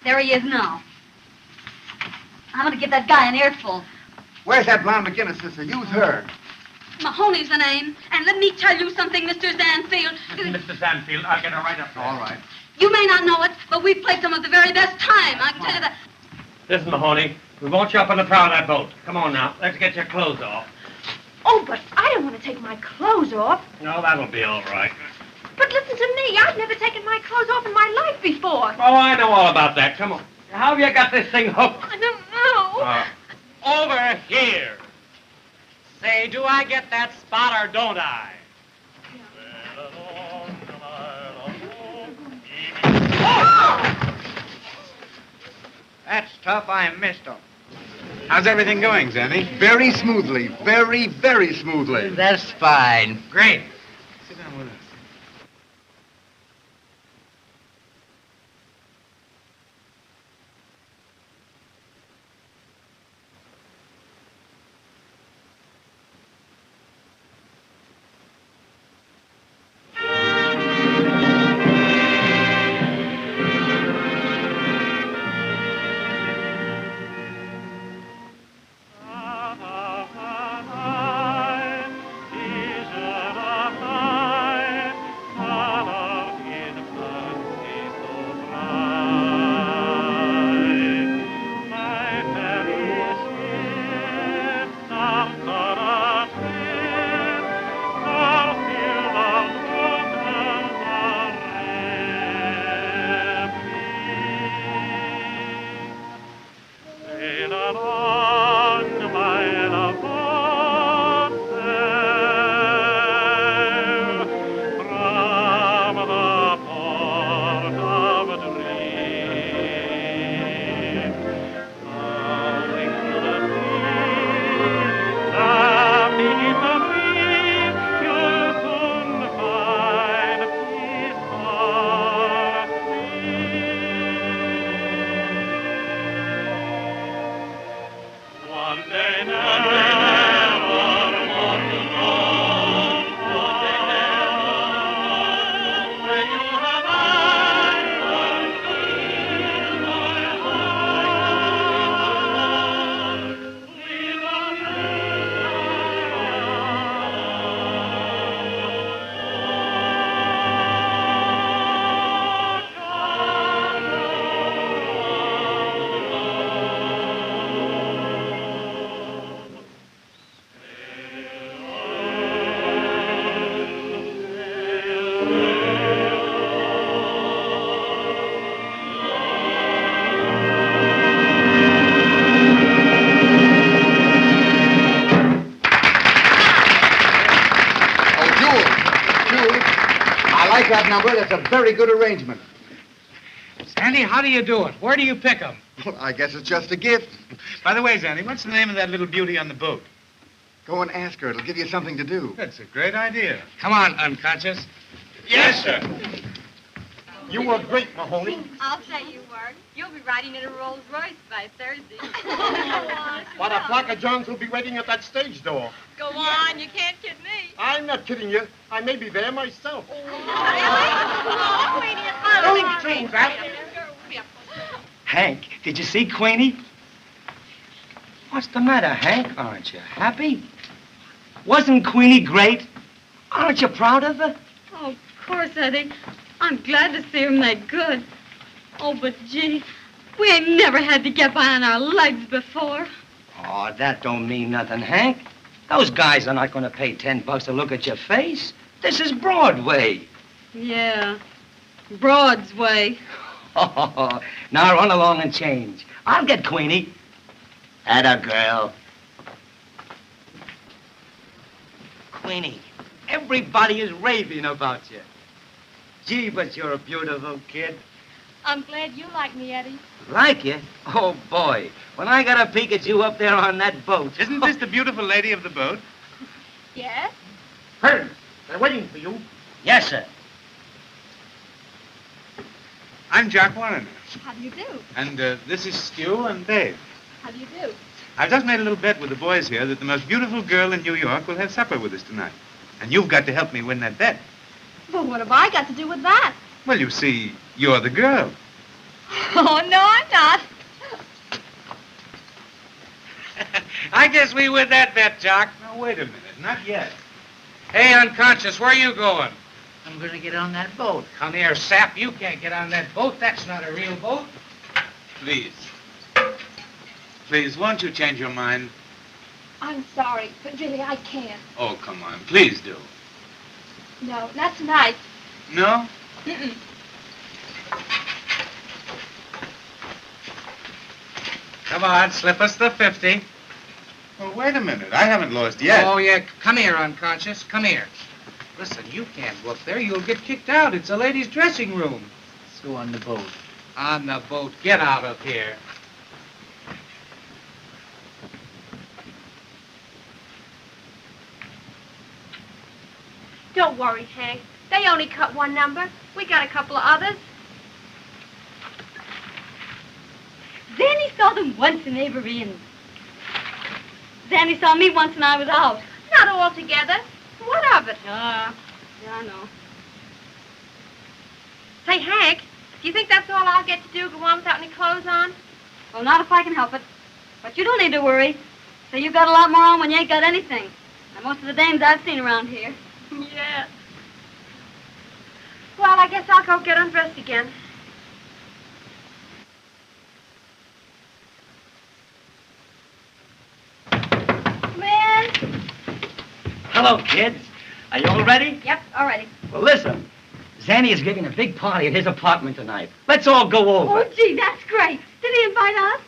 Speaker 2: There he is now. I'm going to give that guy an earful.
Speaker 6: Where's that blonde McGinnis sister? Use her.
Speaker 2: Mahoney's the name. And let me tell you something, Mr. Zanfield.
Speaker 11: Mr. Sandfield, I'll get her right up there.
Speaker 6: All right.
Speaker 2: You may not know it, but we've played some of the very best time. I can tell you that.
Speaker 11: Listen, Mahoney, we want you up on the prow of that boat. Come on now, let's get your clothes off.
Speaker 4: Oh, but I don't want to take my clothes off.
Speaker 11: No, that'll be all right.
Speaker 4: But listen to me. I've never taken my clothes off in my life before.
Speaker 11: Oh, I know all about that. Come on. How have you got this thing hooked?
Speaker 4: I don't know.
Speaker 11: Over here. Say, do I get that spot or don't I?
Speaker 8: That's tough. I missed him.
Speaker 6: How's everything going, Zanny? Very smoothly. Very, very smoothly.
Speaker 8: That's fine.
Speaker 11: Great.
Speaker 6: Sit down with us. That number, that's a very good arrangement.
Speaker 5: Sandy, how do you do it? Where do you pick 'em?
Speaker 6: Well, I guess it's just a gift.
Speaker 7: By the way, Zanny, what's the name of that little beauty on the boat?
Speaker 6: Go and ask her. It'll give you something to do.
Speaker 7: That's a great idea.
Speaker 5: Come on, unconscious.
Speaker 7: Yes, sir.
Speaker 6: You were great, Mahoney.
Speaker 2: I'll say you were. You'll be riding in a Rolls Royce by Thursday.
Speaker 6: What a flock of Johns will be waiting at that stage door.
Speaker 2: Go on, you can't kid me.
Speaker 6: I'm not kidding you. I may be there myself.
Speaker 8: Hank, did you see Queenie? What's the matter, Hank? Aren't you happy? Wasn't Queenie great? Aren't you proud of her?
Speaker 2: Oh, of course, Eddie. I'm glad to see him that good. Oh, but gee, we ain't never had to get by on our legs before.
Speaker 8: Oh, that don't mean nothing, Hank. Those guys are not going to pay $10 to look at your face. This is Broadway.
Speaker 2: Yeah, Broad's way.
Speaker 8: Oh, now run along and change. I'll get Queenie. Atta girl. Queenie, everybody is raving about you. Gee, but you're a beautiful kid.
Speaker 9: I'm glad you like me, Eddie.
Speaker 8: Like you? Oh, boy. When I got a peek at you up there on that boat.
Speaker 7: Isn't this the beautiful lady of the boat?
Speaker 9: Yes?
Speaker 11: Holmes, they're waiting for you.
Speaker 8: Yes, sir.
Speaker 7: I'm Jack Warren.
Speaker 9: How do you do?
Speaker 7: And this is Stu and Dave.
Speaker 9: How do you do?
Speaker 7: I've just made a little bet with the boys here that the most beautiful girl in New York will have supper with us tonight. And you've got to help me win that bet.
Speaker 9: Well, what have I got to do with that?
Speaker 7: Well, you see, you're the girl.
Speaker 9: Oh, no, I'm not.
Speaker 11: I guess we win that bet, Jock.
Speaker 7: Now, wait a minute. Not yet.
Speaker 11: Hey, unconscious, where are you going?
Speaker 12: I'm gonna get on that boat. Come here, sap. You can't get on that boat. That's not a real boat.
Speaker 7: Please. Please, won't you change your mind?
Speaker 4: I'm sorry, but really, I can't.
Speaker 7: Oh, come on. Please do.
Speaker 4: No, not tonight.
Speaker 7: No?
Speaker 4: Mm-mm.
Speaker 11: Come on, slip us the 50.
Speaker 7: Well, wait a minute. I haven't lost yet.
Speaker 12: Oh, yeah. Come here, unconscious. Come here. Listen, you can't go up there. You'll get kicked out. It's a ladies' dressing room. Let's go on the boat. On the boat. Get out of here.
Speaker 9: Don't worry, Hank. They only cut one number. We got a couple of others.
Speaker 2: Zanny saw them once in Avery, and Zanny saw me once when I was out.
Speaker 9: Not all together. What of it?
Speaker 2: Yeah, I know.
Speaker 9: Say, Hank, do you think that's all I'll get to do, go on without any clothes on?
Speaker 2: Well, not if I can help it. But you don't need to worry. So you've got a lot more on when you ain't got anything. And most of the dames I've seen around here.
Speaker 9: Yeah. Well, I guess I'll go get undressed again.
Speaker 2: Man.
Speaker 8: Hello, kids. Are you all ready?
Speaker 2: Yep, all righty.
Speaker 8: Well, listen. Zanny is giving a big party at his apartment tonight. Let's all go over.
Speaker 2: Oh, gee, that's great. Did he invite us?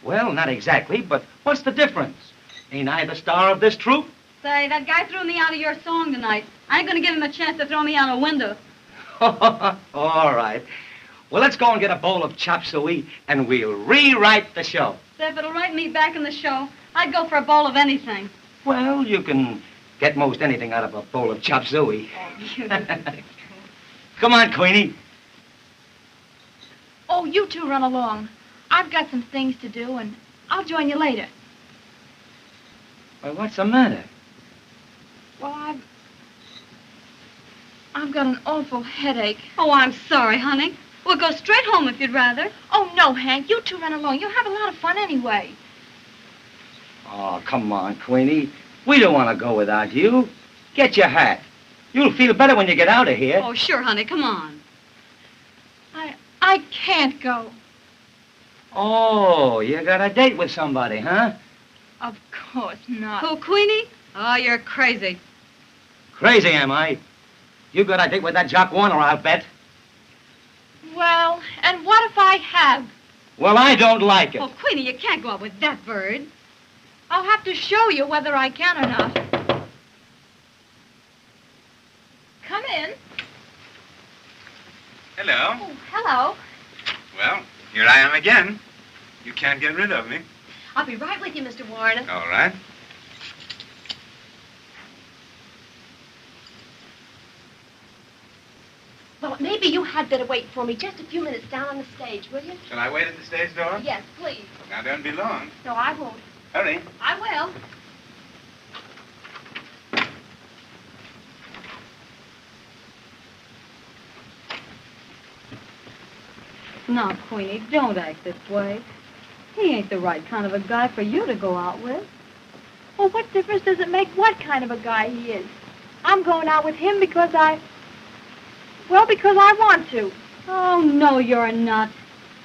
Speaker 8: Well, not exactly, but what's the difference? Ain't I the star of this troupe?
Speaker 2: Say, that guy threw me out of your song tonight. I ain't gonna give him a chance to throw me out a window.
Speaker 8: All right. Well, let's go and get a bowl of chop suey, and we'll rewrite the show.
Speaker 2: Say, if it'll write me back in the show, I'd go for a bowl of anything.
Speaker 8: Well, you can get most anything out of a bowl of chop suey. Come on, Queenie.
Speaker 4: Oh, you two run along. I've got some things to do, and I'll join you later.
Speaker 8: Well, what's the matter?
Speaker 4: Well, I've got an awful headache.
Speaker 2: Oh, I'm sorry, honey. We'll go straight home if you'd rather.
Speaker 4: Oh, no, Hank. You two run along. You'll have a lot of fun anyway.
Speaker 8: Oh, come on, Queenie. We don't want to go without you. Get your hat. You'll feel better when you get out of here.
Speaker 2: Oh, sure, honey. Come on.
Speaker 4: I can't go.
Speaker 8: Oh, you got a date with somebody, huh?
Speaker 4: Of course not.
Speaker 2: Who, Queenie? Oh, you're crazy.
Speaker 8: Crazy, am I? You got a date with that Jock Warner, I'll bet.
Speaker 4: Well, and what if I have?
Speaker 8: Well, I don't like it.
Speaker 2: Oh, Queenie, you can't go out with that bird.
Speaker 4: I'll have to show you whether I can or not. Come in.
Speaker 7: Hello.
Speaker 9: Oh, hello.
Speaker 7: Well, here I am again. You can't get rid of me.
Speaker 9: I'll be right with you, Mr. Warner.
Speaker 7: All right.
Speaker 9: Well, maybe you had better wait for me just a few minutes down on the stage, will you?
Speaker 7: Shall I wait at the stage door?
Speaker 9: Yes, please.
Speaker 7: Now, don't be long.
Speaker 9: No, I won't.
Speaker 7: Hurry.
Speaker 9: I will.
Speaker 2: Now, Queenie, don't act this way. He ain't the right kind of a guy for you to go out with.
Speaker 4: Well, what difference does it make what kind of a guy he is? I'm going out with him because because I want to.
Speaker 2: Oh, no, you're not.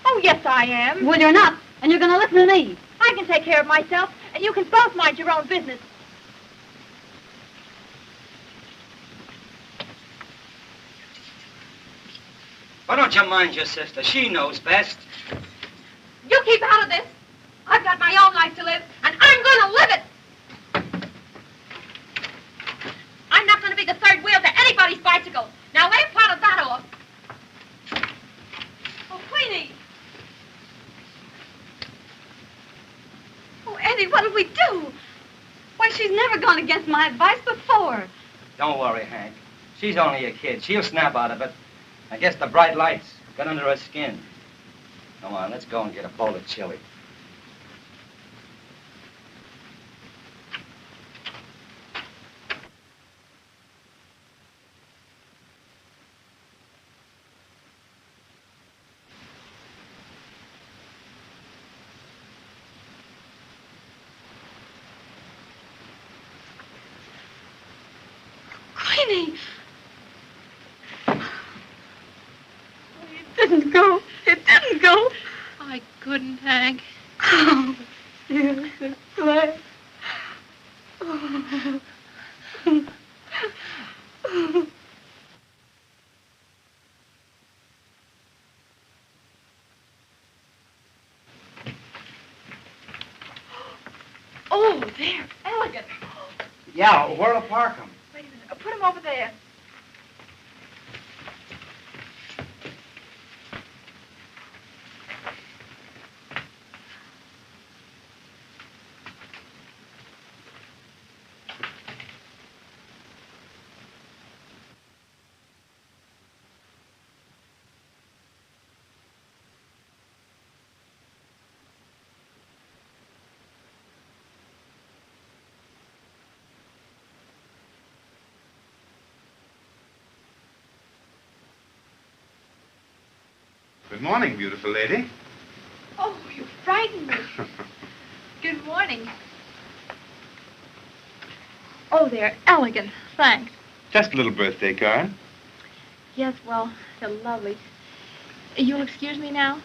Speaker 4: Oh, yes, I am.
Speaker 2: Well, you're not, and you're going to listen to me.
Speaker 4: I can take care of myself, and you can both mind your own business.
Speaker 8: Why don't you mind your sister? She knows best.
Speaker 9: You keep out of this. I've got my own life to live, and I'm going to live it. I'm not going to be the third wheel to anybody's bicycle. Now, lay part of that off.
Speaker 2: we do? Why, she's never gone against my advice before.
Speaker 8: Don't worry, Hank. She's only a kid. She'll snap out of it. I guess the bright lights got under her skin. Come on, let's go and get a bowl of chili.
Speaker 2: Queenie! It didn't go. It didn't go.
Speaker 9: I couldn't, Hank.
Speaker 2: Oh, you're so glad. Oh. Oh, there. Elegant.
Speaker 12: Yeah, where'll I park him?
Speaker 9: Wait a minute. Put him over there.
Speaker 6: Good morning, beautiful lady.
Speaker 9: Oh, you frightened me. Good morning. Oh, they're elegant. Thanks.
Speaker 6: Just a little birthday card.
Speaker 9: Yes, well, they're lovely. You'll excuse me now?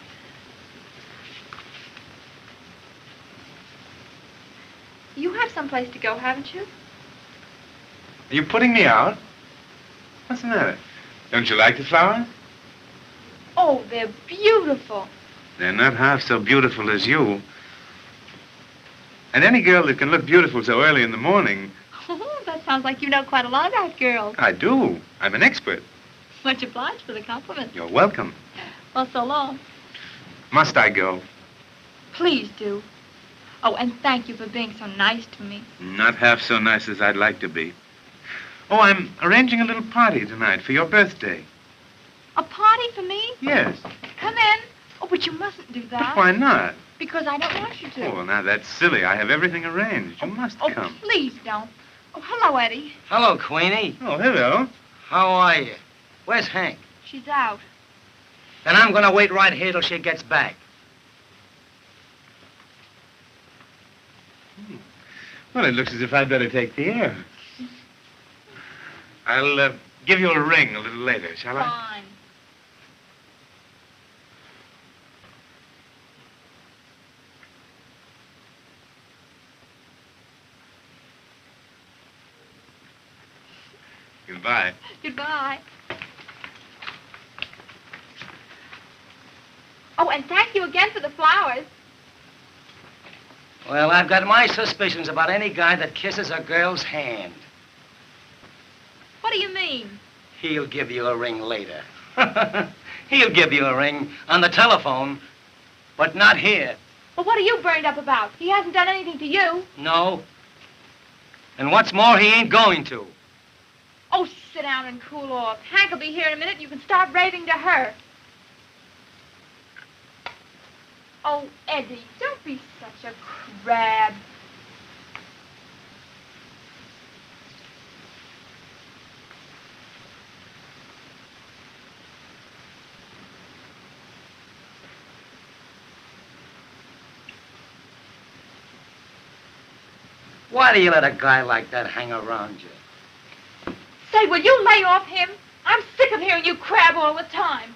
Speaker 9: You have someplace to go, haven't you?
Speaker 6: Are you putting me out? What's the matter? Don't you like the flowers?
Speaker 9: Oh, they're beautiful.
Speaker 6: They're not half so beautiful as you. And any girl that can look beautiful so early in the morning...
Speaker 9: Oh, that sounds like you know quite a lot about girls.
Speaker 6: I do. I'm an expert.
Speaker 9: Much obliged for the compliment.
Speaker 6: You're welcome.
Speaker 9: Well, so long.
Speaker 6: Must I go?
Speaker 9: Please do. Oh, and thank you for being so nice to me.
Speaker 6: Not half so nice as I'd like to be. Oh, I'm arranging a little party tonight for your birthday.
Speaker 9: A party for me?
Speaker 6: Yes.
Speaker 9: Come in. Oh, but you mustn't do that.
Speaker 6: But why not?
Speaker 9: Because I don't want you to.
Speaker 6: Oh, well, now that's silly. I have everything arranged. You must come.
Speaker 9: Please don't. Oh, hello, Eddie.
Speaker 8: Hello, Queenie.
Speaker 6: Oh, hello.
Speaker 8: How are you? Where's Hank?
Speaker 9: She's out.
Speaker 8: Then I'm gonna wait right here till she gets back.
Speaker 6: Well, it looks as if I'd better take the air. I'll give you a ring a little later, shall I?
Speaker 9: Fine.
Speaker 6: Goodbye.
Speaker 9: Goodbye. Oh, and thank you again for the flowers.
Speaker 8: Well, I've got my suspicions about any guy that kisses a girl's hand.
Speaker 9: What do you mean?
Speaker 8: He'll give you a ring later. He'll give you a ring on the telephone, but not here.
Speaker 9: Well, what are you burned up about? He hasn't done anything to you.
Speaker 8: No. And what's more, he ain't going to.
Speaker 9: Oh, sit down and cool off. Hank will be here in a minute. You can start raving to her. Oh, Eddie, don't be such a crab.
Speaker 8: Why do you let a guy like that hang around you?
Speaker 9: Say, will you lay off him? I'm sick of hearing you crab all the time.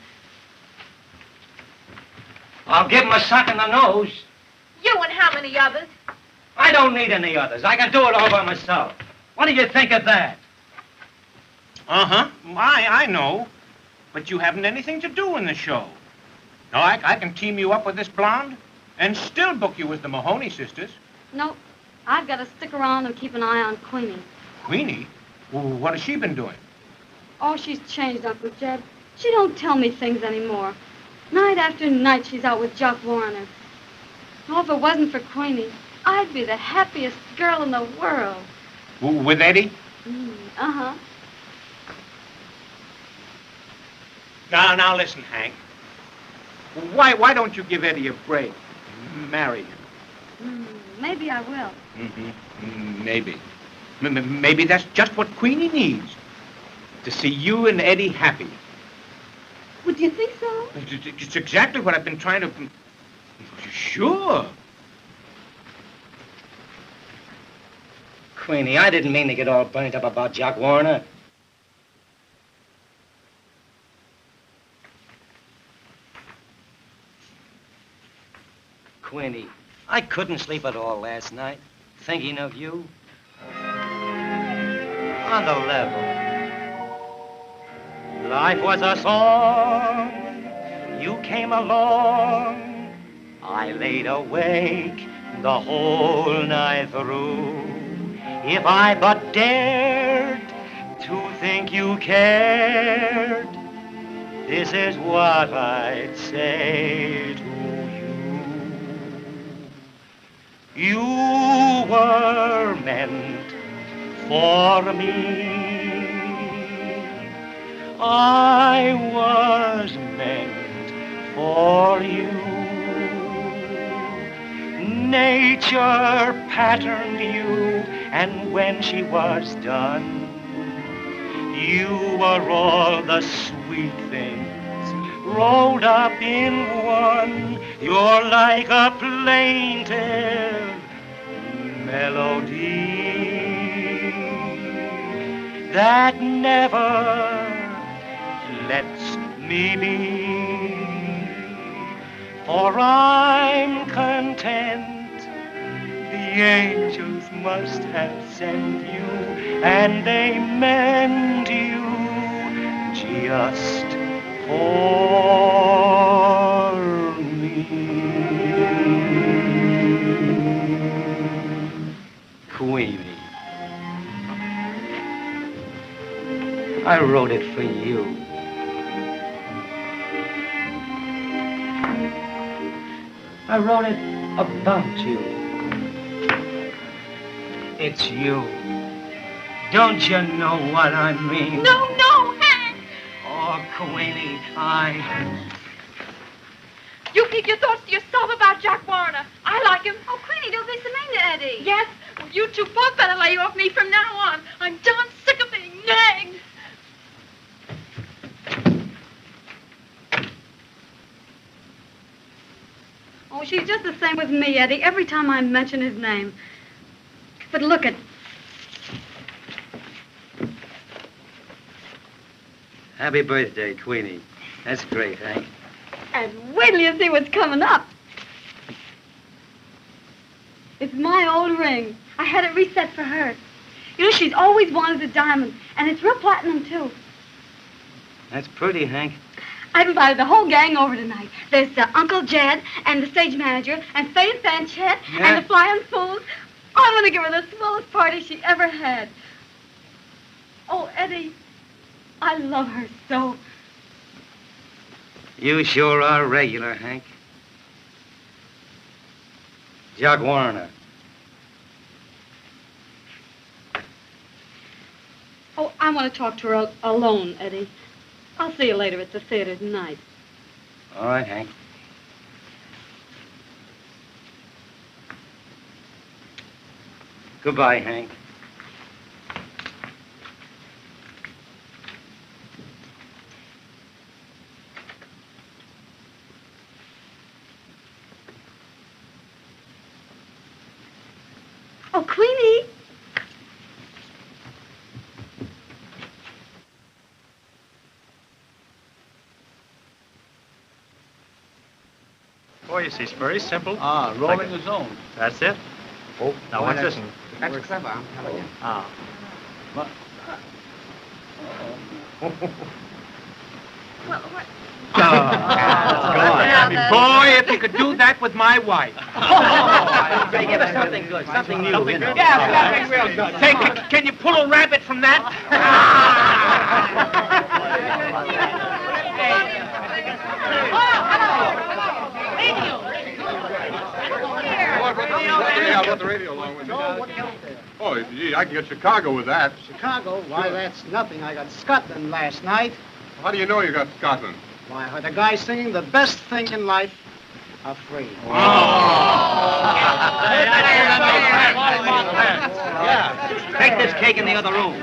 Speaker 8: I'll give him a sock in the nose.
Speaker 9: You and how many others?
Speaker 8: I don't need any others. I can do it all by myself. What do you think of that?
Speaker 5: Uh-huh. I know. But you haven't anything to do in the show. No, I can team you up with this blonde and still book you as the Mahoney sisters.
Speaker 3: No, I've got to stick around and keep an eye on Queenie.
Speaker 5: Queenie? Well, what has she been doing?
Speaker 3: Oh, she's changed, Uncle Jed. She don't tell me things anymore. Night after night, she's out with Jock Warner. Oh, if it wasn't for Queenie, I'd be the happiest girl in the world.
Speaker 5: With Eddie?
Speaker 3: Uh-huh.
Speaker 5: Now listen, Hank. Why don't you give Eddie a break? Marry him.
Speaker 3: Maybe I will.
Speaker 5: Maybe. Maybe that's just what Queenie needs. To see you and Eddie happy.
Speaker 3: Well, do you think so?
Speaker 5: It's exactly what I've been trying to... Sure.
Speaker 8: Queenie, I didn't mean to get all burnt up about Jock Warner. Queenie, I couldn't sleep at all last night, thinking of you. On the level. Life was a song, you came along. I laid awake the whole night through. If I but dared to think you cared, this is what I'd say to you. You were meant for me. I was meant for you. Nature patterned you, and when she was done, you were all the sweet things rolled up in one. You're like a plaintive melody that never lets me be. For I'm content the angels must have sent you, and they meant you just for me. Queenie, I wrote it for you. I wrote it about you. It's you. Don't you know what I mean?
Speaker 9: No, Hank!
Speaker 8: Oh, Queenie,
Speaker 9: You keep your thoughts to yourself about Jack Warner. I like him.
Speaker 2: Oh, Queenie, don't be so mean to Eddie.
Speaker 9: Yes, well, you two both better lay off me from now on. I'm darn sick of being nagged.
Speaker 3: Oh, she's just the same with me, Eddie, every time I mention his name. But look at...
Speaker 8: Happy birthday, Queenie. That's great, Hank.
Speaker 3: And wait till you see what's coming up. It's my old ring. I had it reset for her. You know, she's always wanted a diamond, and it's real platinum, too.
Speaker 8: That's pretty, Hank.
Speaker 3: I've invited the whole gang over tonight. There's Uncle Jed and the stage manager and Faye and Fanchette and the Flying Fools. Oh, I'm going to give her the swellest party she ever had. Oh, Eddie, I love her so.
Speaker 8: You sure are regular, Hank. Jock Warner.
Speaker 3: Oh, I want to talk to her alone, Eddie. I'll see you later at the theater tonight.
Speaker 8: All right, Hank. Goodbye, Hank.
Speaker 3: Oh, Queenie.
Speaker 11: Oh, you see, it's very simple.
Speaker 7: Rolling the zone.
Speaker 11: That's it. Oh, now watch this.
Speaker 12: That's clever, I'm telling you.
Speaker 7: What?
Speaker 9: Well, what?
Speaker 5: Boy, if you could do that with my wife.
Speaker 8: Say, give us something good, something new.
Speaker 5: Something good? Yeah, something real good. Say, can you pull a rabbit from that?
Speaker 6: I can get Chicago with that.
Speaker 13: Chicago? Why, that's nothing. I got Scotland last night.
Speaker 6: How do you know you got Scotland?
Speaker 13: Why, I heard a guy singing the best thing in life are free.
Speaker 8: Yeah. Take this cake in the other room.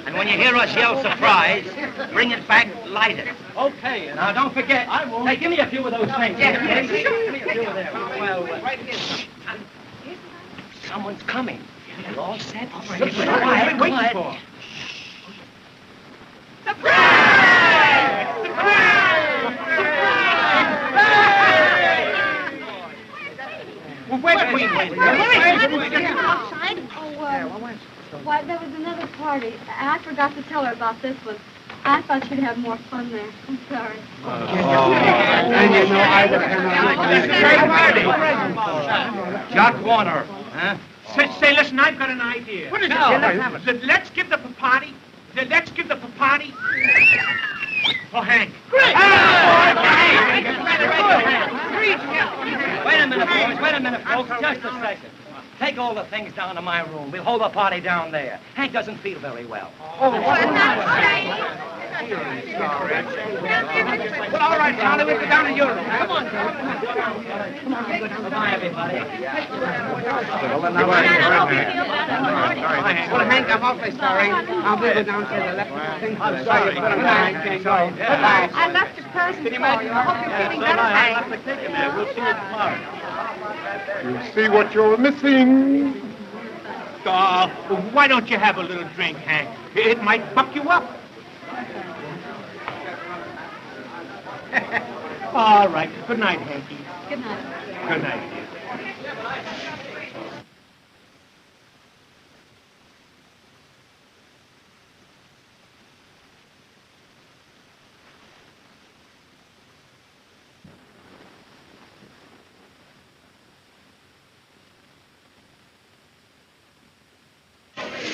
Speaker 8: And when you hear us yell surprise, bring it back lighted. Okay. Now, don't forget. I won't. Hey, give me a few of those things. Yeah, give me a few of them. Well, someone's coming. You're all set? Quiet, quiet. For? Surprise!
Speaker 5: Well, wait.
Speaker 3: Outside? Why, there was another party. I forgot to tell her about this one. I thought she'd have more fun there. I'm sorry.
Speaker 13: And you know, I was...
Speaker 8: Jock Warner, huh?
Speaker 5: Say, listen, I've got an idea.
Speaker 8: What is it?
Speaker 5: Let's give the party. Let's give the party. For Hank.
Speaker 8: Great! Wait a minute, boys. Wait a minute, folks. Just a second. Take all the things down to my room. We'll hold the party down there. Hank doesn't feel very well.
Speaker 10: Well, all right, Charlie, we'll go down to your room. Come on, Charlie.
Speaker 8: Come on, goodbye, everybody.
Speaker 13: Well, Hank, I'm awfully sorry. I'll be go downstairs. I left the thing. I'm sorry.
Speaker 3: I left a present for you. I hope you're feeling better, Hank.
Speaker 5: We'll see you tomorrow.
Speaker 6: You see what you're missing?
Speaker 5: Why don't you have a little drink, Hank? It might buck you up. All right. Good night, Hanky.
Speaker 3: Good night.
Speaker 5: Good night, dear.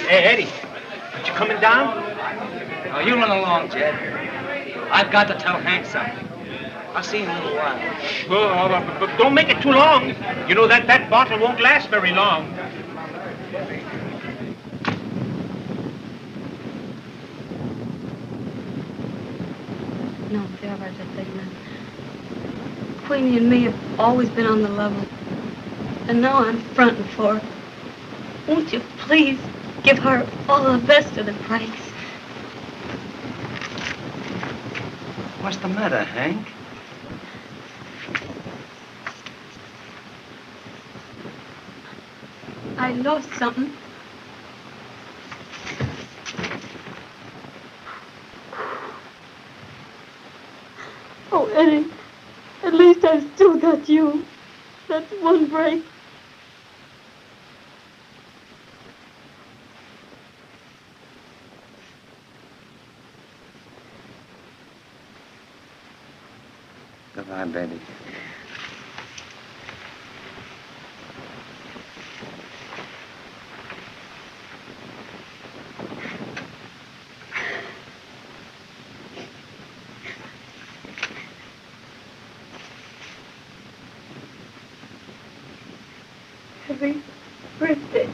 Speaker 5: Hey, Eddie, aren't you coming down?
Speaker 8: Oh, you run along, Jed. I've got to tell Hank something. I'll see you in a little while.
Speaker 5: Sure, but don't make it too long. You know that bottle won't last very long.
Speaker 3: No, there's a thing. Queenie and me have always been on the level. And now I'm fronting for her. Won't you please give her all the best of the pranks?
Speaker 8: What's the matter, Hank?
Speaker 3: I lost something. Oh, Eddie, at least I've still got you. That's one break.
Speaker 8: Goodbye, baby.
Speaker 3: Happy birthday.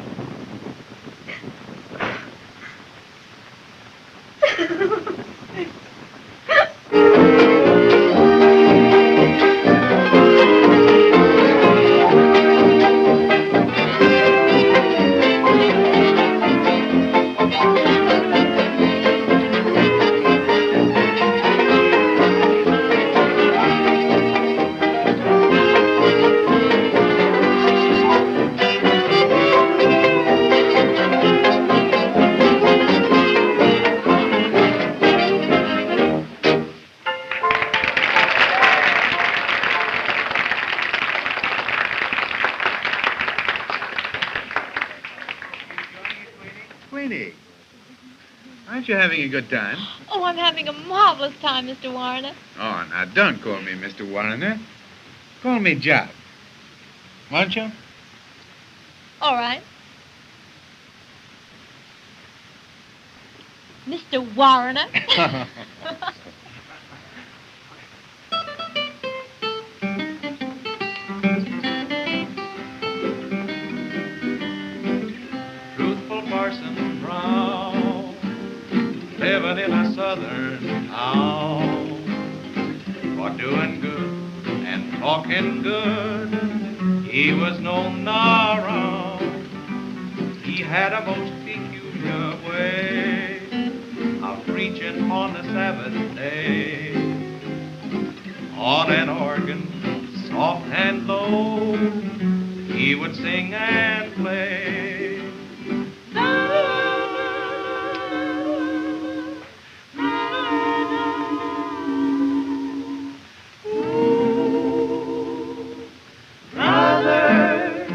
Speaker 14: Aren't you having a good time?
Speaker 15: Oh, I'm having a marvelous time, Mr. Warner.
Speaker 14: Oh, now don't call me Mr. Warner. Call me Jock. Won't you?
Speaker 15: All right. Mr. Warner.
Speaker 16: Truthful parson
Speaker 1: living in a southern town. For doing good and talking good, he was known around. He had a most peculiar way of preaching on the Sabbath day. On an organ, soft and low, he would sing and play. Brothers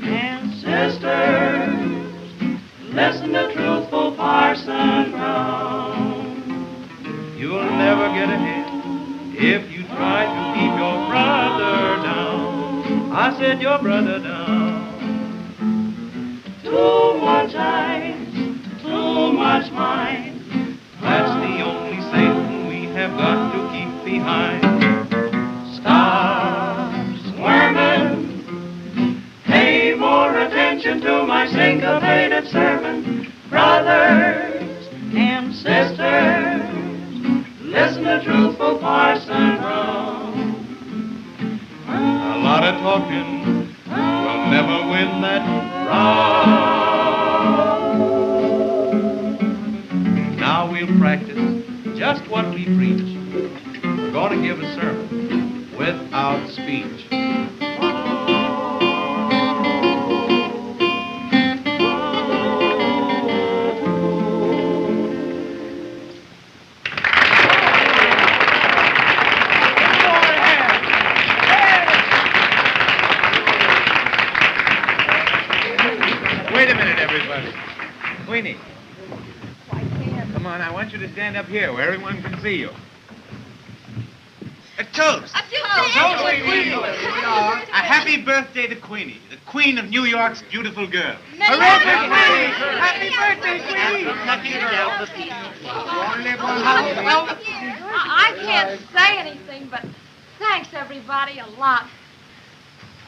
Speaker 1: and sisters, listen to truthful Parson Brown. You'll never get ahead if you try to keep your brother down. I said your brother down. Too much eyes, too much mind. That's the only Satan we have got to keep behind. Stop squirming. Pay more attention to my syncopated sermon. Brothers and sisters, listen to truthful Parson Brown. A lot of talking will never win that round. Now we'll practice just what we preach. We're going to give a sermon without speech.
Speaker 14: Wait a minute, everybody. Queenie. Come on, I want you to stand up here where everyone can see you. A toast.
Speaker 9: A
Speaker 14: toast to Queenie. A happy birthday to Queenie, the queen of New York's beautiful girls.
Speaker 9: Hooray
Speaker 14: for Queenie!
Speaker 9: Happy birthday, Queenie!
Speaker 14: Lucky girl.
Speaker 2: I can't say anything, but thanks everybody a lot.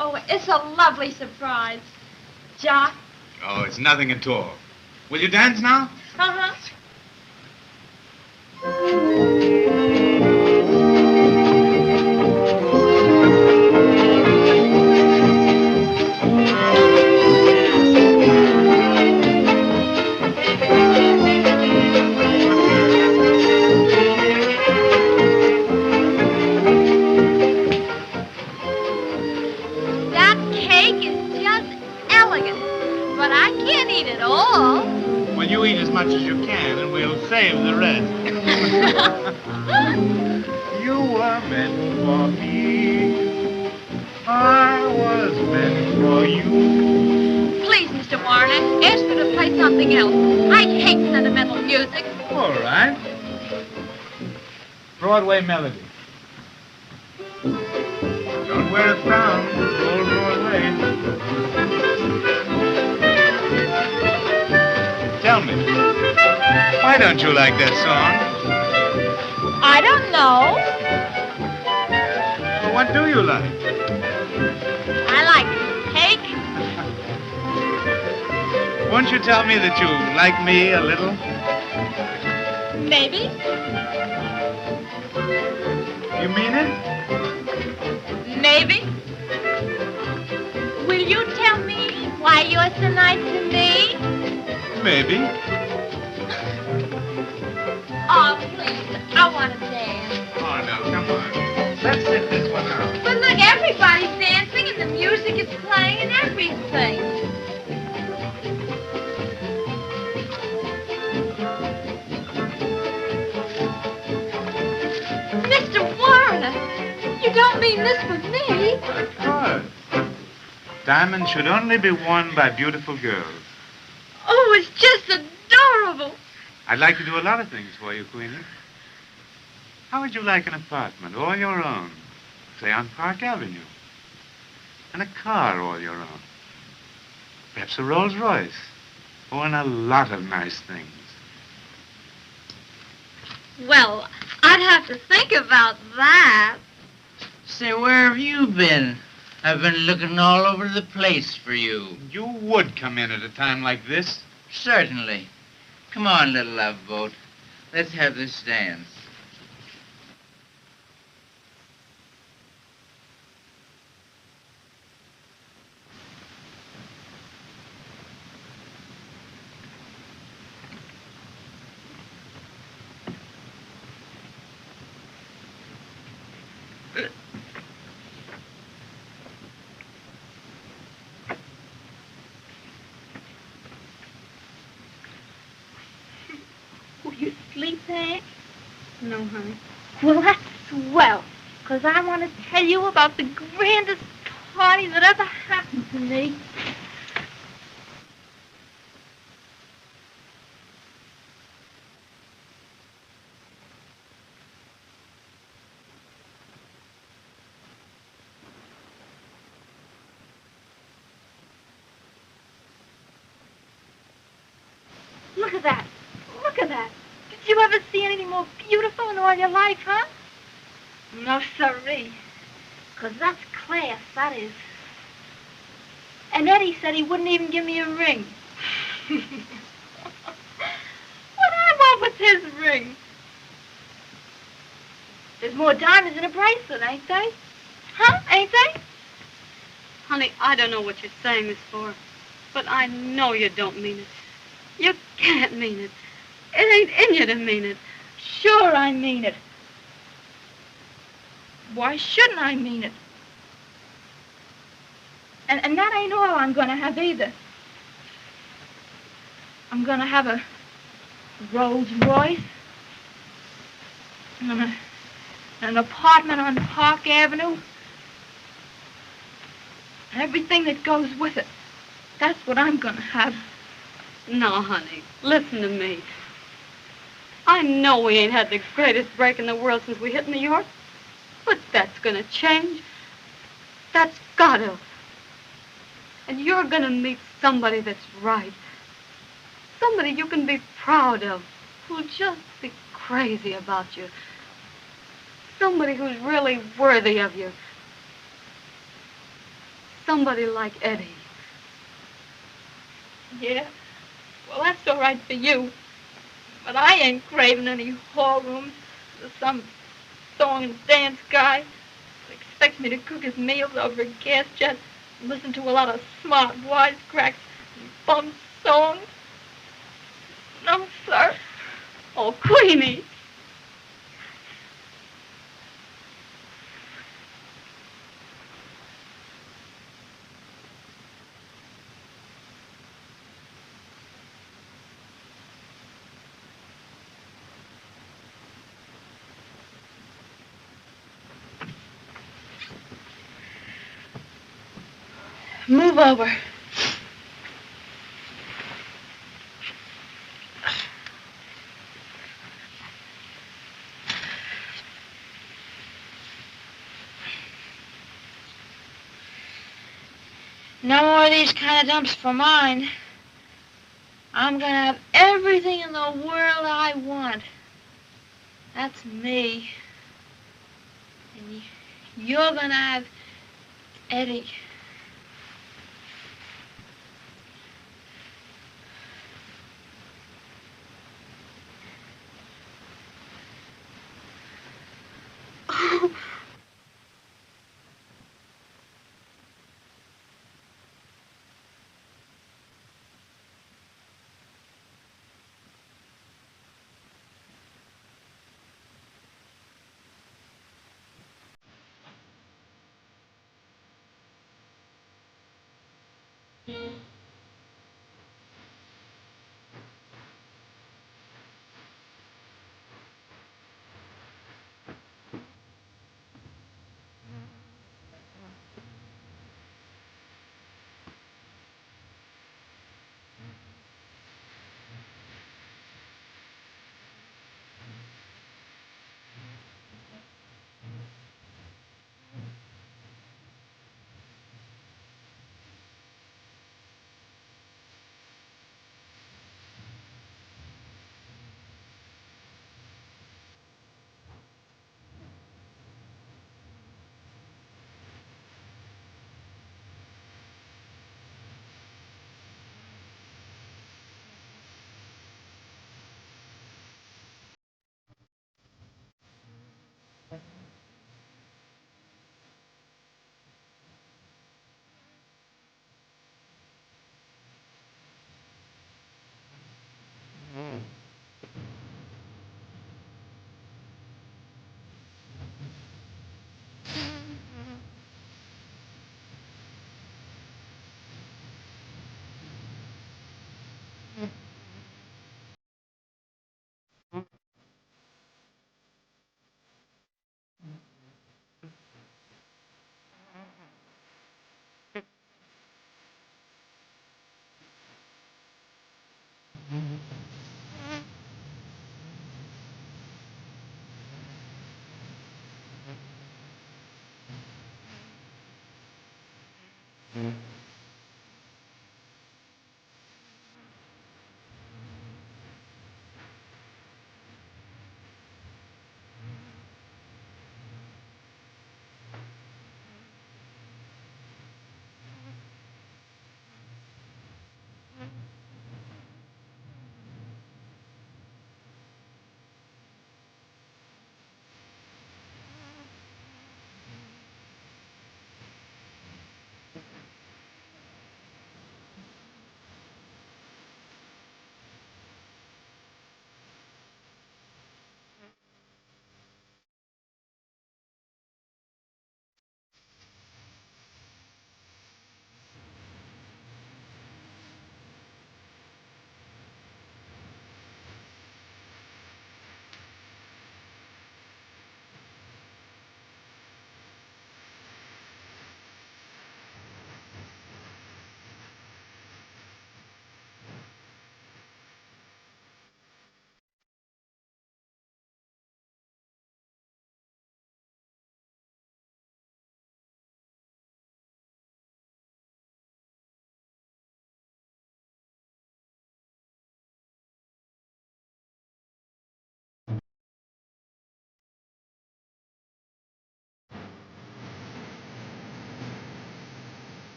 Speaker 2: Oh, it's a lovely surprise. Jock?
Speaker 14: Oh, it's nothing at all. Will you dance now?
Speaker 2: Uh-huh. That cake is just elegant, but I can't eat it all.
Speaker 14: Well, you eat as much as you can, and we'll save the rest. You were meant for me. I was meant for you.
Speaker 2: Please, Mr. Warner, ask her to play something else. I hate sentimental music.
Speaker 14: All right. Broadway Melody. Don't wear a frown, old Broadway. Tell me, why don't you like that song?
Speaker 15: I don't know.
Speaker 14: Well, what do you like?
Speaker 2: I like cake.
Speaker 14: Won't you tell me that you like me a little?
Speaker 15: Maybe.
Speaker 14: You mean it?
Speaker 2: Maybe. Will you tell me why you're so nice to me?
Speaker 14: Maybe.
Speaker 2: Oh, please, I want to dance.
Speaker 14: Oh, no, come on. Let's sit this one out.
Speaker 2: But look, everybody's dancing and the music is playing and everything. Mr. Warner, you don't mean this for me?
Speaker 14: Of course. Diamonds should only be worn by beautiful girls.
Speaker 2: Oh, it's just adorable.
Speaker 14: I'd like to do a lot of things for you, Queenie. How would you like an apartment all your own, say on Park Avenue? And a car all your own? Perhaps a Rolls Royce. Oh, and a lot of nice things.
Speaker 2: Well, I'd have to think about that.
Speaker 16: Say, where have you been? I've been looking all over the place for you.
Speaker 14: You would come in at a time like this.
Speaker 16: Certainly. Come on, little love boat. Let's have this dance.
Speaker 4: Will you sleep, Hank?
Speaker 3: No, honey.
Speaker 4: Well, that's swell, 'cause I want to tell you about the grandest party that ever happened to me. Look at that. Look at that. Did you ever see anything more beautiful in all your life, huh? No, sirree. 'Cause that's class, that is. And Eddie said he wouldn't even give me a ring. What I want with his ring? There's more diamonds in a bracelet, ain't they? Huh? Ain't they?
Speaker 3: Honey, I don't know what you're saying this for, but I know you don't mean it. You can't mean it. It ain't in you to mean it.
Speaker 4: Sure I mean it. Why shouldn't I mean it? And that ain't all I'm going to have either. I'm going to have a Rolls Royce and an apartment on Park Avenue and everything that goes with it. That's what I'm going to have.
Speaker 3: No, honey, listen to me. I know we ain't had the greatest break in the world since we hit New York, but that's gonna change. That's gotta. And you're gonna meet somebody that's right. Somebody you can be proud of, who'll just be crazy about you. Somebody who's really worthy of you. Somebody like Eddie.
Speaker 4: Yeah? Well, that's all right for you. But I ain't craving any hall rooms or some song and dance guy who expects me to cook his meals over a gas jet and listen to a lot of smart wisecracks and bum songs. No, sir.
Speaker 3: Oh, Queenie.
Speaker 4: Move over. No more of these kind of dumps for mine. I'm gonna have everything in the world I want. That's me. And you're gonna have Eddie.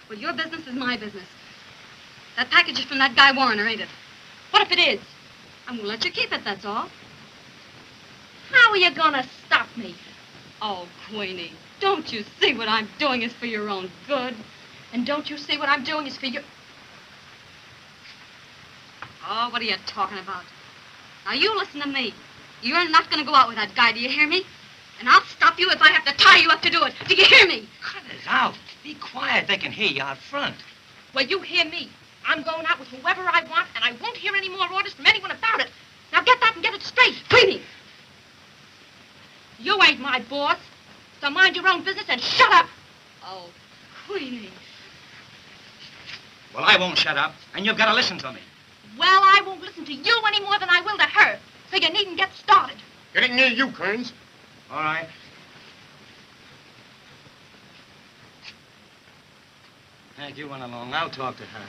Speaker 2: Well, your business is my business. That package is from that guy Warner, ain't it? What if it is? I'm gonna let you keep it, that's all.
Speaker 9: How are you gonna stop me?
Speaker 2: Oh, Queenie, don't you see what I'm doing is for your own good?
Speaker 9: And don't you see what I'm doing is for you?
Speaker 2: Oh, what are you talking about? Now, you listen to me. You're not gonna go out with that guy, do you hear me? And I'll stop you if I have to tie you up to do it. Do you hear me?
Speaker 8: Cut it out. Be quiet. They can hear you out front.
Speaker 9: Well, you hear me. I'm going out with whoever I want, and I won't hear any more orders from anyone about it. Now get that and get it straight.
Speaker 2: Queenie!
Speaker 9: You ain't my boss, so mind your own business and shut up.
Speaker 2: Oh, Queenie.
Speaker 8: Well, I won't shut up, and you've got to listen to me.
Speaker 9: Well, I won't listen to you any more than I will to her, so you needn't get started.
Speaker 6: Getting near you, Kearns.
Speaker 8: All right. Hank, you run along. I'll talk to her.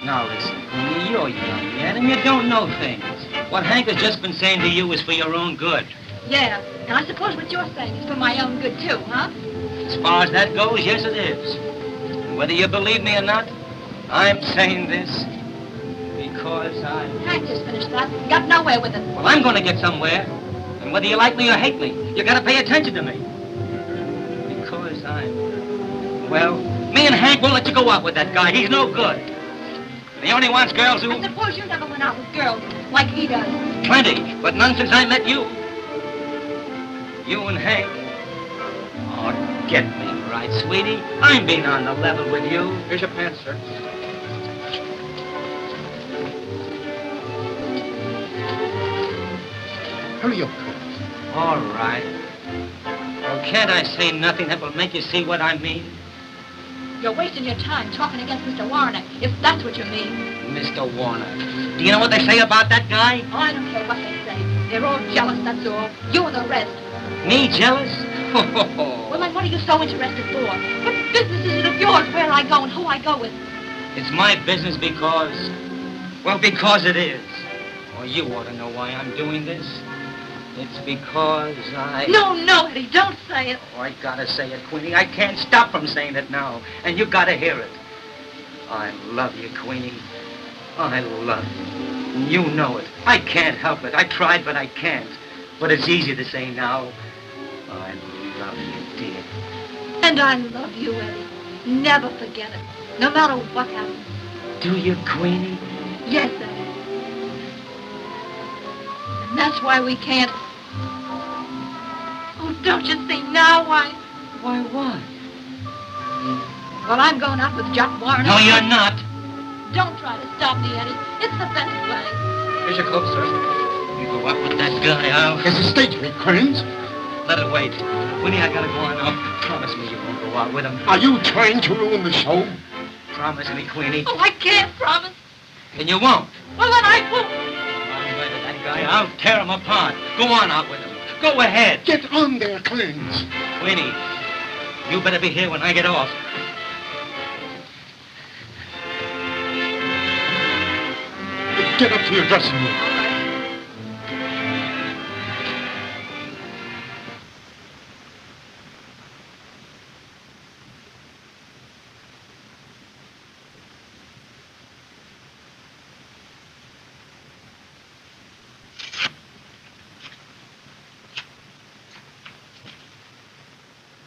Speaker 8: Now listen, you're young yet, and you don't know things. What Hank has just been saying to you is for your own good.
Speaker 9: Yeah, and I suppose what you're saying is for my own good, too, huh?
Speaker 8: As far as that goes, yes, it is. And whether you believe me or not, I'm saying this because I...
Speaker 9: Hank just finished that. Got nowhere with it.
Speaker 8: Well, I'm going to get somewhere. And whether you like me or hate me, you got to pay attention to me. Because I'm... Well, me and Hank won't let you go out with that guy. He's no good. He only wants girls who...
Speaker 9: I suppose you never went out with girls like he does.
Speaker 8: Plenty, but none since I met you. You and Hank. Oh, get me right, sweetie. I'm being on the level with you.
Speaker 12: Here's your pants, sir.
Speaker 6: Hurry up.
Speaker 8: All right. Well, can't I say nothing that will make you see what I mean?
Speaker 9: You're wasting your time talking against Mr. Warner, if that's what you mean.
Speaker 8: Mr. Warner. Do you know what they say about that guy?
Speaker 9: Oh, I don't care what they say. They're all jealous, that's all. You and the rest.
Speaker 8: Me jealous?
Speaker 9: Well, then what are you so interested for? What business is it of yours where I go and who I go with?
Speaker 8: It's my business because... Well, because it is. Oh, you ought to know why I'm doing this. It's because I...
Speaker 9: No, Eddie, don't say it.
Speaker 8: Oh, I gotta say it, Queenie. I can't stop from saying it now. And you gotta hear it. I love you, Queenie. I love you. And you know it. I can't help it. I tried, but I can't. But it's easy to say now. I love you, dear.
Speaker 9: And I love you, Eddie. Never forget it. No matter what happens.
Speaker 8: Do you, Queenie?
Speaker 9: Yes, Eddie. And that's why we can't... Oh, don't you see now why?
Speaker 8: Why what?
Speaker 9: Well, I'm going out with Jock Warner.
Speaker 8: No, you're not.
Speaker 9: Don't try to stop me, Eddie. It's the best way.
Speaker 12: Here's your coat, sir.
Speaker 8: You go out with that guy, I'll...
Speaker 6: There's a stage me, Crane.
Speaker 8: Let it wait. Queenie, I gotta go on now. Promise me you won't go out with him.
Speaker 6: Are you trying to ruin the show?
Speaker 8: Promise me, Queenie.
Speaker 9: Oh, I can't promise.
Speaker 8: Then you won't.
Speaker 9: Well, then I won't.
Speaker 8: I'm going to that guy. I'll tear him apart. Go on out with him. Go ahead.
Speaker 6: Get on there, Cleans.
Speaker 8: Queenie, you better be here when I get off.
Speaker 6: Get up to your dressing room.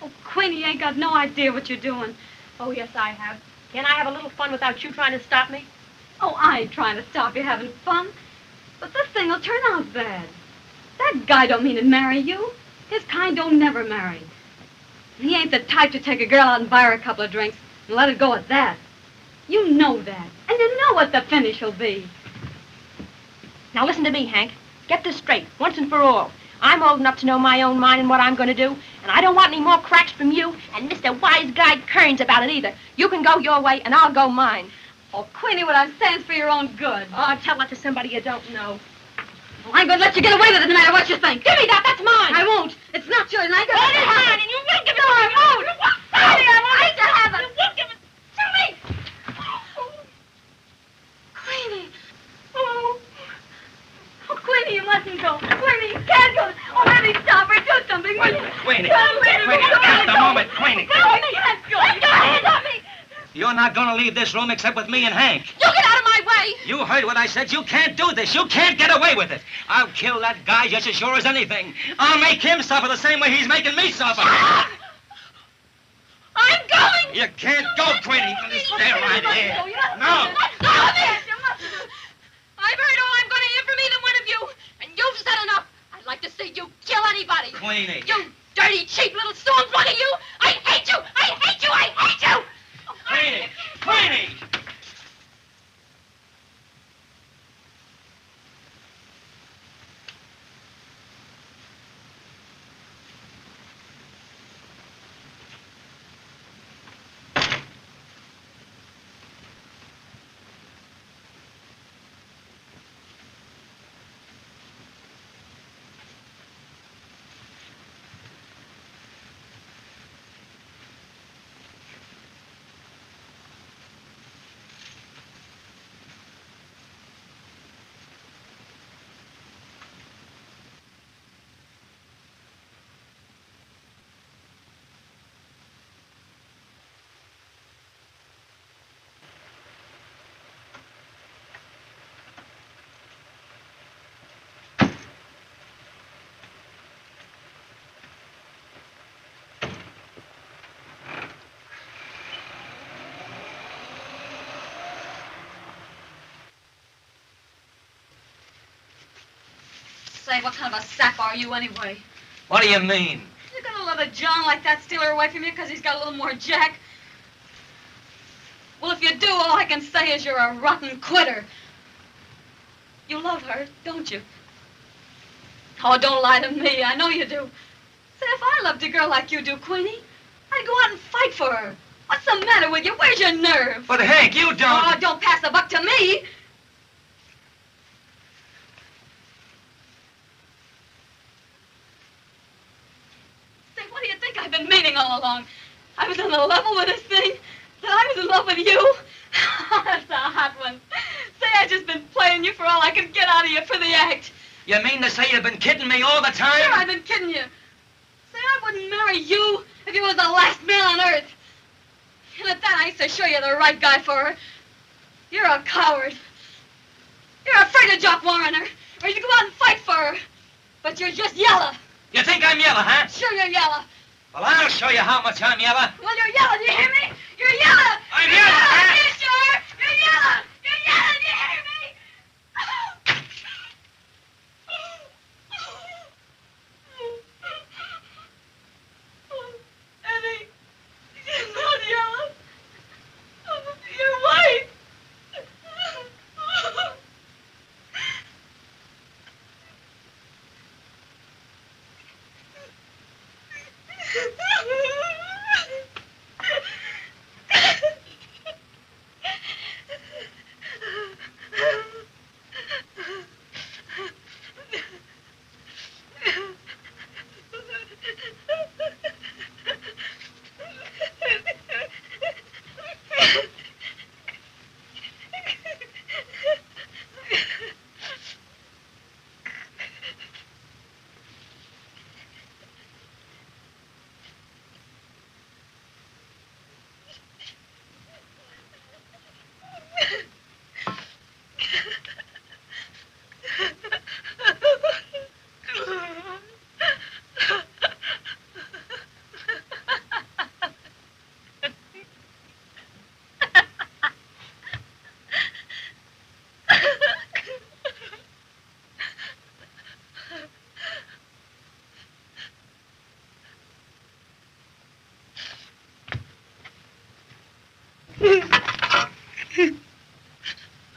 Speaker 3: Oh, Queenie, you ain't got no idea what you're doing.
Speaker 17: Oh, yes, I have. Can't I have a little fun without you trying to stop me?
Speaker 3: Oh, I ain't trying to stop you having fun. But this thing will turn out bad. That guy don't mean to marry you. His kind don't never marry. He ain't the type to take a girl out and buy her a couple of drinks and let it go at that. You know that. And you know what the finish will be.
Speaker 17: Now listen to me, Hank. Get this straight, once and for all. I'm old enough to know my own mind and what I'm going to do, and I don't want any more cracks from you and Mr. Wise Guy Kearns about it either. You can go your way, and I'll go mine.
Speaker 3: Oh, Queenie, what I'm saying's for your own good.
Speaker 17: Oh, tell that to somebody you don't know.
Speaker 3: Well, I'm going to let you get away with it no matter what you think.
Speaker 17: Give me that. That's mine.
Speaker 3: I won't. It's not yours, and I got
Speaker 17: Well, it is mine, and you will give it to me.
Speaker 3: I won't. Queenie, I won't let you have it.
Speaker 17: You will give it to me.
Speaker 3: Queenie. Oh, Queenie, you mustn't go. Queenie, you can't go. Oh, let me stop her. Do something.
Speaker 8: Queenie.
Speaker 3: Queenie,
Speaker 8: Just a moment, Queenie.
Speaker 3: Queenie, can't go. Let go. Stop me.
Speaker 8: You're not going to leave this room except with me and Hank.
Speaker 9: You get out of my way.
Speaker 8: You heard what I said. You can't do this. You can't get away with it. I'll kill that guy just as sure as anything. I'll make him suffer the same way he's making me suffer.
Speaker 9: I'm going.
Speaker 8: You can't go, Queenie. Stay right here. No.
Speaker 9: Stop it. I've heard all I'm going to hear from either one of you, and you've said enough. I'd like to see you kill anybody.
Speaker 8: Queenie.
Speaker 9: You dirty, cheap little storm flood of you. I hate you. I hate you. I hate you.
Speaker 8: Queenie. Queenie.
Speaker 2: Say, what kind of a sap are you anyway?
Speaker 8: What do you mean?
Speaker 2: You're gonna let a John like that steal her away from you because he's got a little more jack? Well, if you do, all I can say is you're a rotten quitter. You love her, don't you? Oh, don't lie to me. I know you do. Say, if I loved a girl like you do, Queenie, I'd go out and fight for her. What's the matter with you? Where's your nerve?
Speaker 8: But, Hank, you don't...
Speaker 2: Oh, don't pass the buck to me. Say, what do you think I've been meaning all along? I was on the level with this thing. That I was in love with you. That's a hot one. Say, I've just been playing you for all I could get out of you for the act.
Speaker 8: You mean to say you've been kidding me all the time?
Speaker 2: Sure, I've been kidding you. Say, I wouldn't marry you if you was the last man on earth. And at that, I used to show you the right guy for her. You're a coward. You're afraid to Jock Warrener, or you go out and fight for her. But you're just yellow.
Speaker 8: You think I'm yellow, huh?
Speaker 2: Sure, you're yellow.
Speaker 8: Well, I'll show you how much I'm yellow.
Speaker 2: Well, you're yellow, do you hear me? You're yellow.
Speaker 8: I'm yellow, huh?
Speaker 2: You sure? You're yellow. You're yellow, do you hear me? Eddie, you're not yellow. You're white.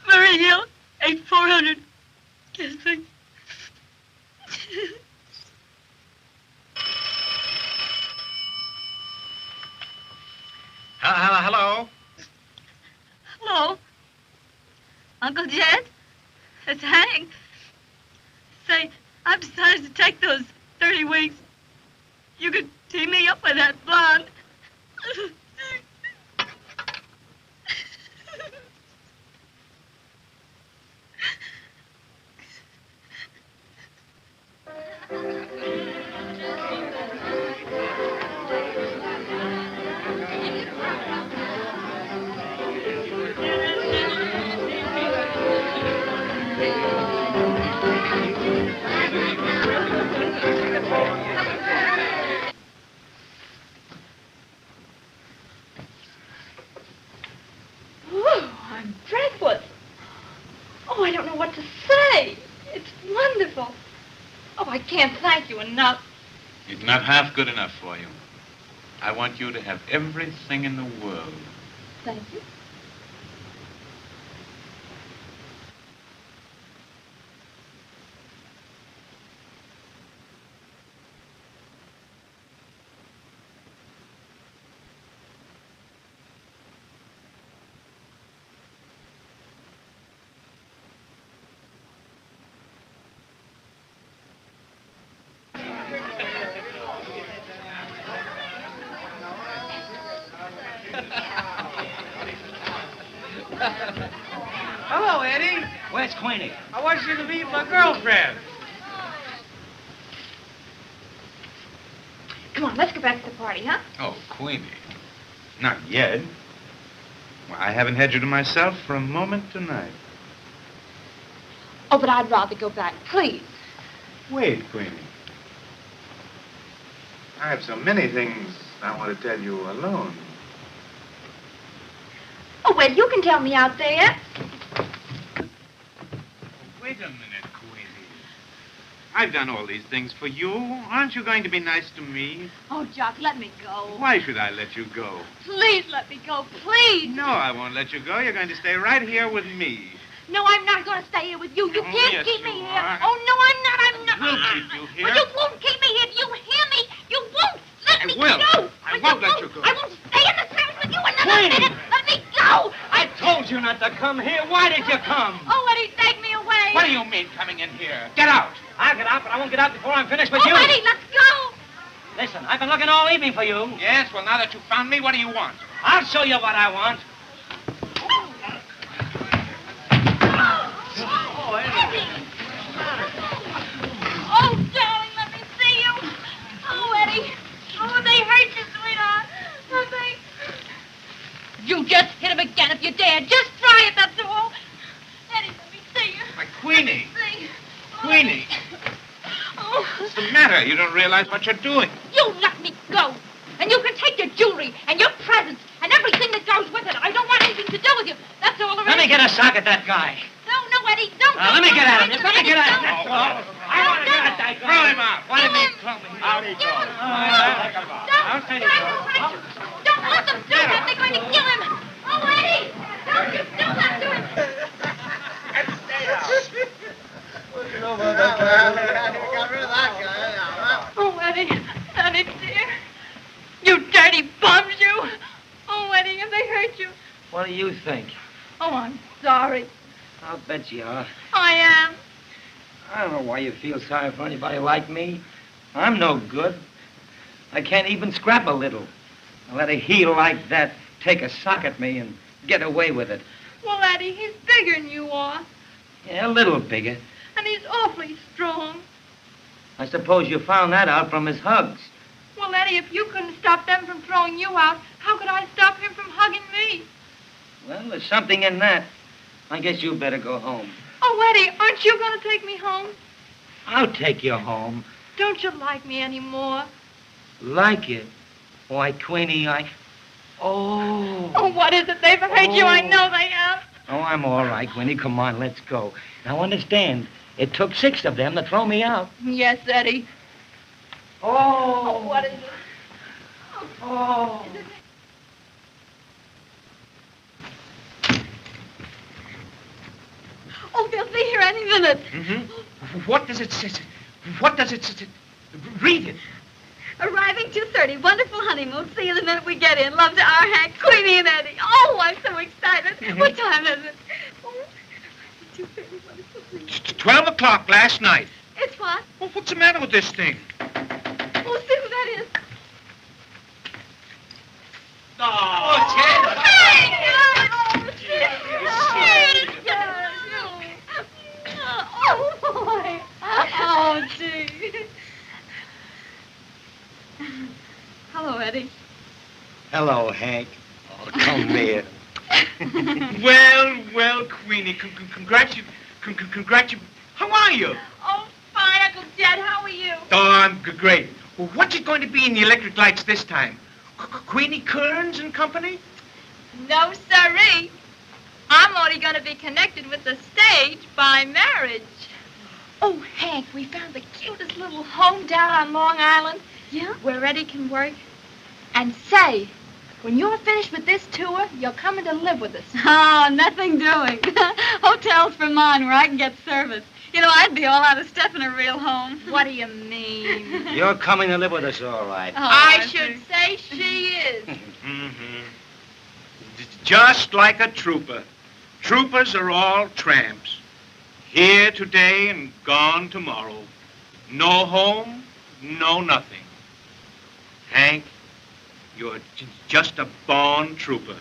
Speaker 2: Murray Hill, 8400. Kissing.
Speaker 12: Hello?
Speaker 2: Hello? Uncle Jed? It's Hank. Say, I've decided to take those 30 weeks. You could team me up with that blonde. I'm breathless. Oh, I don't know what to say. It's wonderful. Oh, I can't thank you enough.
Speaker 14: It's not half good enough for you. I want you to have everything in the world.
Speaker 2: Thank you.
Speaker 5: Hello, Eddie.
Speaker 8: Where's Queenie?
Speaker 5: I want you to meet my girlfriend.
Speaker 4: Come on, let's go back to the party, huh?
Speaker 14: Oh, Queenie. Not yet. Well, I haven't had you to myself for a moment tonight.
Speaker 4: Oh, but I'd rather go back, please.
Speaker 14: Wait, Queenie. I have so many things I want to tell you alone.
Speaker 4: Oh, well, you can tell me out there.
Speaker 14: Wait a minute, Queenie. I've done all these things for you. Aren't you going to be nice to me?
Speaker 2: Oh, Jock, let me go.
Speaker 14: Why should I let you go?
Speaker 2: Please let me go, please.
Speaker 14: No, I won't let you go. You're going to stay right here with me.
Speaker 2: No, I'm not going to stay here with you. You
Speaker 14: Oh,
Speaker 2: can't
Speaker 14: yes,
Speaker 2: keep me
Speaker 14: you
Speaker 2: here.
Speaker 14: are.
Speaker 2: Oh, no, I'm not. I'm not.
Speaker 14: We'll keep you here.
Speaker 2: Well, you won't keep me here. Do you hear me? You won't. Let me
Speaker 14: will.
Speaker 2: go.
Speaker 14: I won't let you go.
Speaker 2: I won't stay in the house with you another minute. Let me go.
Speaker 8: I told you not to come here. Why did you come?
Speaker 2: Oh, Eddie, take me away.
Speaker 12: What do you mean coming in here? Get out.
Speaker 8: I'll get out, but I won't get out before I'm finished with you.
Speaker 2: Oh, Eddie, let's go.
Speaker 8: Listen, I've been looking all evening for you.
Speaker 12: Yes, well, now that you found me, what do you want?
Speaker 8: I'll show you what I want.
Speaker 2: Oh, darling, let me see you. Oh, Eddie. Oh, they hurt you, sweetheart. Oh, they... You just hit him again if you dare. Just try it, that's all. Eddie, let me see you.
Speaker 12: My Queenie.
Speaker 2: See.
Speaker 12: Queenie.
Speaker 2: Oh.
Speaker 12: What's the matter? You don't realize what you're doing.
Speaker 2: You let me go. And you can take your jewelry and your presents and everything that goes with it. I don't want anything to do with you. That's all there is.
Speaker 8: Let me get a sock at that guy.
Speaker 2: No, Eddie, don't.
Speaker 8: Let me get at him. Just let me get at him.
Speaker 2: Don't.
Speaker 8: That's all. I want to get at that guy.
Speaker 12: Throw him out.
Speaker 8: What do you mean, throw me?
Speaker 12: Out he goes.
Speaker 8: I'll take it.
Speaker 2: Don't let them do that. They're going to kill him. Oh, Eddie, don't you do that to him. Oh, Eddie dear. You dirty bums, you. Oh, Eddie, have they hurt you?
Speaker 8: What do you think?
Speaker 2: Oh, I'm sorry.
Speaker 8: I'll bet you are.
Speaker 2: I am.
Speaker 8: I don't know why you feel sorry for anybody like me. I'm no good. I can't even scrap a little. I let a heel like that take a sock at me and get away with it.
Speaker 2: Well, Eddie, he's bigger than you are.
Speaker 8: Yeah, a little bigger.
Speaker 2: And he's awfully strong.
Speaker 8: I suppose you found that out from his hugs.
Speaker 2: Well, Eddie, if you couldn't stop them from throwing you out, how could I stop him from hugging me?
Speaker 8: Well, there's something in that. I guess you better go home.
Speaker 2: Oh, Eddie, aren't you going to take me home?
Speaker 8: I'll take you home.
Speaker 2: Don't you like me anymore?
Speaker 8: Like it? Why, Queenie, Oh.
Speaker 2: Oh, what is it? They've hurt you. I know they have.
Speaker 8: Oh, I'm all right, Queenie. Come on, let's go. Now, understand, it took 6 of them to throw me out.
Speaker 2: Yes, Eddie.
Speaker 8: Oh.
Speaker 2: What is it?
Speaker 8: Oh.
Speaker 2: Oh, they'll be here any minute.
Speaker 12: Mm-hmm. What does it say? What does it say? Read it.
Speaker 2: Arriving 2:30. Wonderful honeymoon. See you the minute we get in. Love to our Hank, Queenie, and Eddie. Oh, I'm so excited. What time is it? Oh, 2:30.
Speaker 12: 12 o'clock last night.
Speaker 2: It's what?
Speaker 12: Well, what's the matter with this thing?
Speaker 2: Oh, see who that is.
Speaker 12: Oh,
Speaker 2: Ted. Oh, boy. Oh, gee. Hello, Eddie.
Speaker 8: Hello, Hank. Oh, come here.
Speaker 12: Well, Queenie, congratulations. How are you?
Speaker 2: Oh, fine, Uncle Jed. How are you?
Speaker 12: Oh, I'm great. Well, what's it going to be in the electric lights this time? Queenie Kearns and company?
Speaker 2: No, sirree. I'm only going to be connected with the stage by marriage. Oh, Hank, we found the cutest little home down on Long Island. Yeah? Where Eddie can work. And say, when you're finished with this tour, you're coming to live with us. Oh, nothing doing. Hotels for mine where I can get service. You know, I'd be all out of stuff in a real home. What do you mean?
Speaker 8: You're coming to live with us, all right.
Speaker 2: Oh, I should say she is.
Speaker 12: Mm-hmm. Just like a trooper. Troopers are all tramps. Here today and gone tomorrow. No home, no nothing. Hank, you're just a born trooper.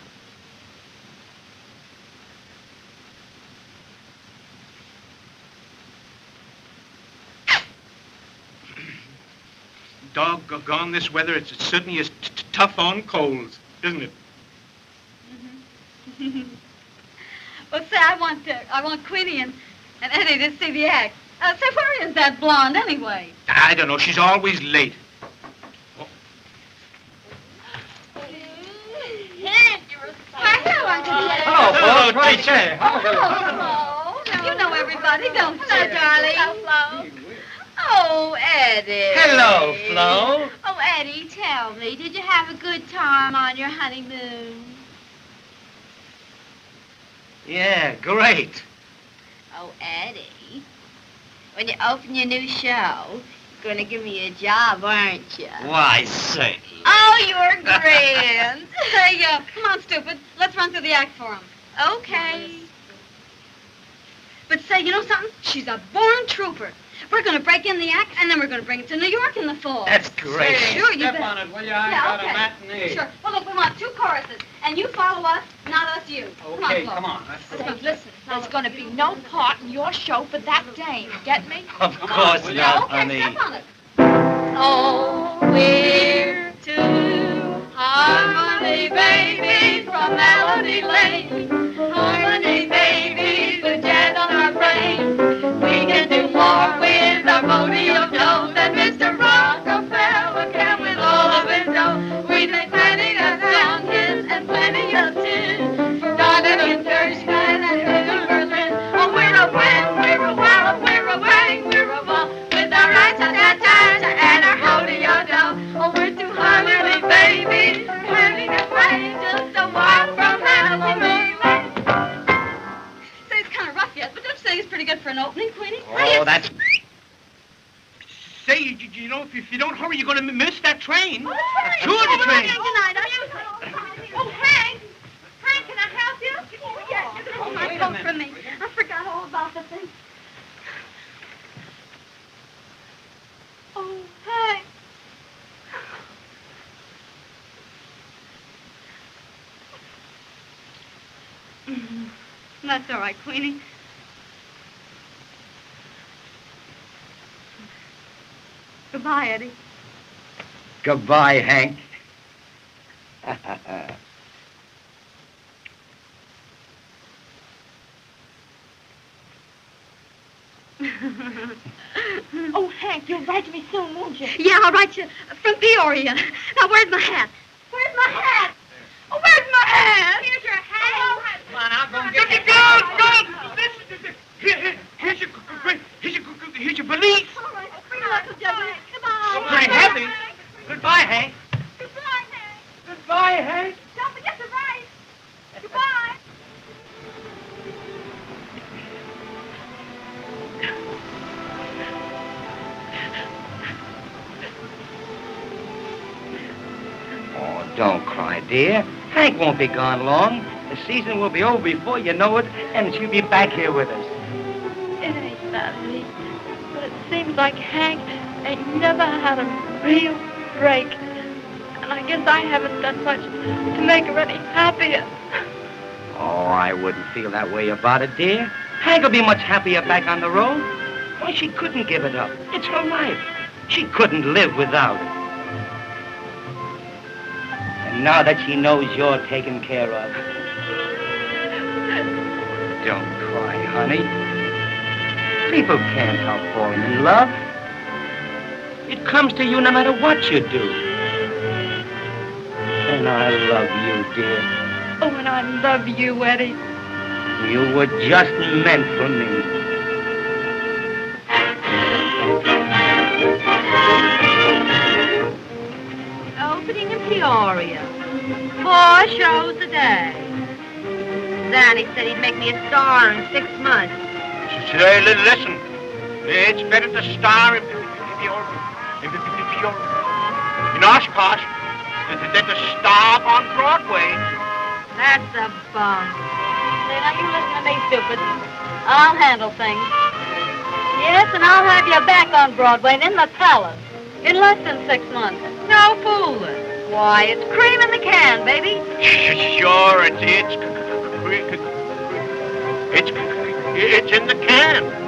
Speaker 12: Doggone this weather, it certainly is tough on colds, isn't it?
Speaker 2: Well, say, I want Queenie and Eddie to see the act. Say, where is that blonde anyway?
Speaker 12: I don't know. She's always late.
Speaker 8: Hello, folks. Right there.
Speaker 2: Hello. You know everybody, don't you? Hello, darling. Hello.
Speaker 18: Oh, Eddie.
Speaker 8: Hello, Flo.
Speaker 18: Oh, Eddie, tell me, did you have a good time on your honeymoon?
Speaker 8: Yeah, great.
Speaker 18: Oh, Eddie, when you open your new show, you're going to give me a job, aren't you?
Speaker 8: Why, certainly.
Speaker 18: Oh, you're grand.
Speaker 2: Hey, come on, stupid. Let's run through the act for him.
Speaker 18: Okay.
Speaker 2: But say, you know something? She's a born trooper. We're going to break in the act, and then we're going to bring it to New York in the fall.
Speaker 8: That's great.
Speaker 2: Sure, you
Speaker 13: Step
Speaker 2: bet.
Speaker 13: on it, will you? I got a matinee.
Speaker 2: Sure. Well, look, we want 2 choruses, and you follow us, not us you.
Speaker 13: Okay,
Speaker 2: Flo.
Speaker 13: come on.
Speaker 4: Say, listen, there's going to be no part in your show for that dame. Get me?
Speaker 8: Of course not,
Speaker 2: Okay,
Speaker 8: honey.
Speaker 2: step on it.
Speaker 18: Oh, we're two harmony babies from Melody Lane. Harmony babies, the jazz on our brain. We can do more with our rodeo dough than Mr. Rockefeller can with all of his dough. We make plenty of song hits and plenty of tunes. For Donna and Gerstein and New Berlin. Oh, we're a win, we're a wow, we're a wang, we're a ball. With our rat-ta-ta-ta-ta and our rodeo dough. Oh, we're two harmony babies, having a play just a walk from Melody Lane.
Speaker 2: Say, it's kind of rough yet, but don't you think it's pretty good for an opening, Queenie?
Speaker 8: Oh, that's...
Speaker 5: Say, you know, if you don't hurry, you're going to miss that train.
Speaker 2: Oh,
Speaker 5: That's two of the trains.
Speaker 2: Oh, Hank! Hank, can I help you? Oh, yes, you can hold my coat for me. I forgot all about the thing. Oh, Hank. That's all right, Queenie. Goodbye, Eddie.
Speaker 8: Goodbye, Hank.
Speaker 4: Oh, Hank, you'll write to me soon, won't you?
Speaker 2: Yeah, I'll write you from Peoria. Now, where's my hat? Where's my hat? Oh, where's my hat? Here's your hat.
Speaker 5: Come on, I'll go and get it. Go! Here's your valise.
Speaker 2: All right, bring it up, Judge. Come on.
Speaker 5: So pretty heavy. Goodbye, Hank.
Speaker 2: Goodbye, Hank.
Speaker 5: Goodbye, Hank.
Speaker 2: Don't forget to write. Goodbye.
Speaker 8: Oh, don't cry, dear. Hank won't be gone long. The season will be over before you know it, and she'll be back here with us.
Speaker 4: It ain't that, Eddie. But it seems like Hank ain't never had a real break. And I guess I haven't done much to make her any happier.
Speaker 8: Oh, I wouldn't feel that way about it, dear. Hank will be much happier back on the road. Why, she couldn't give it up. It's her life. She couldn't live without it. And now that she knows you're taken care of, don't cry, honey. People can't help falling in love. It comes to you no matter what you do. And I love you, dear.
Speaker 4: Oh, and I love you, Eddie.
Speaker 8: You were just meant for me.
Speaker 18: Opening in Peoria. 4 shows a day. Danny said he'd make me a star in 6 months.
Speaker 5: Say, listen. It's better to star in Oshkosh than to star on Broadway.
Speaker 18: That's a bum. Say, now you listen to me, stupid. I'll handle things. Yes, and I'll have you back on Broadway and in the palace. In less than 6 months. No fooling. Why, it's cream in the can, baby.
Speaker 5: Sure, it's in the can.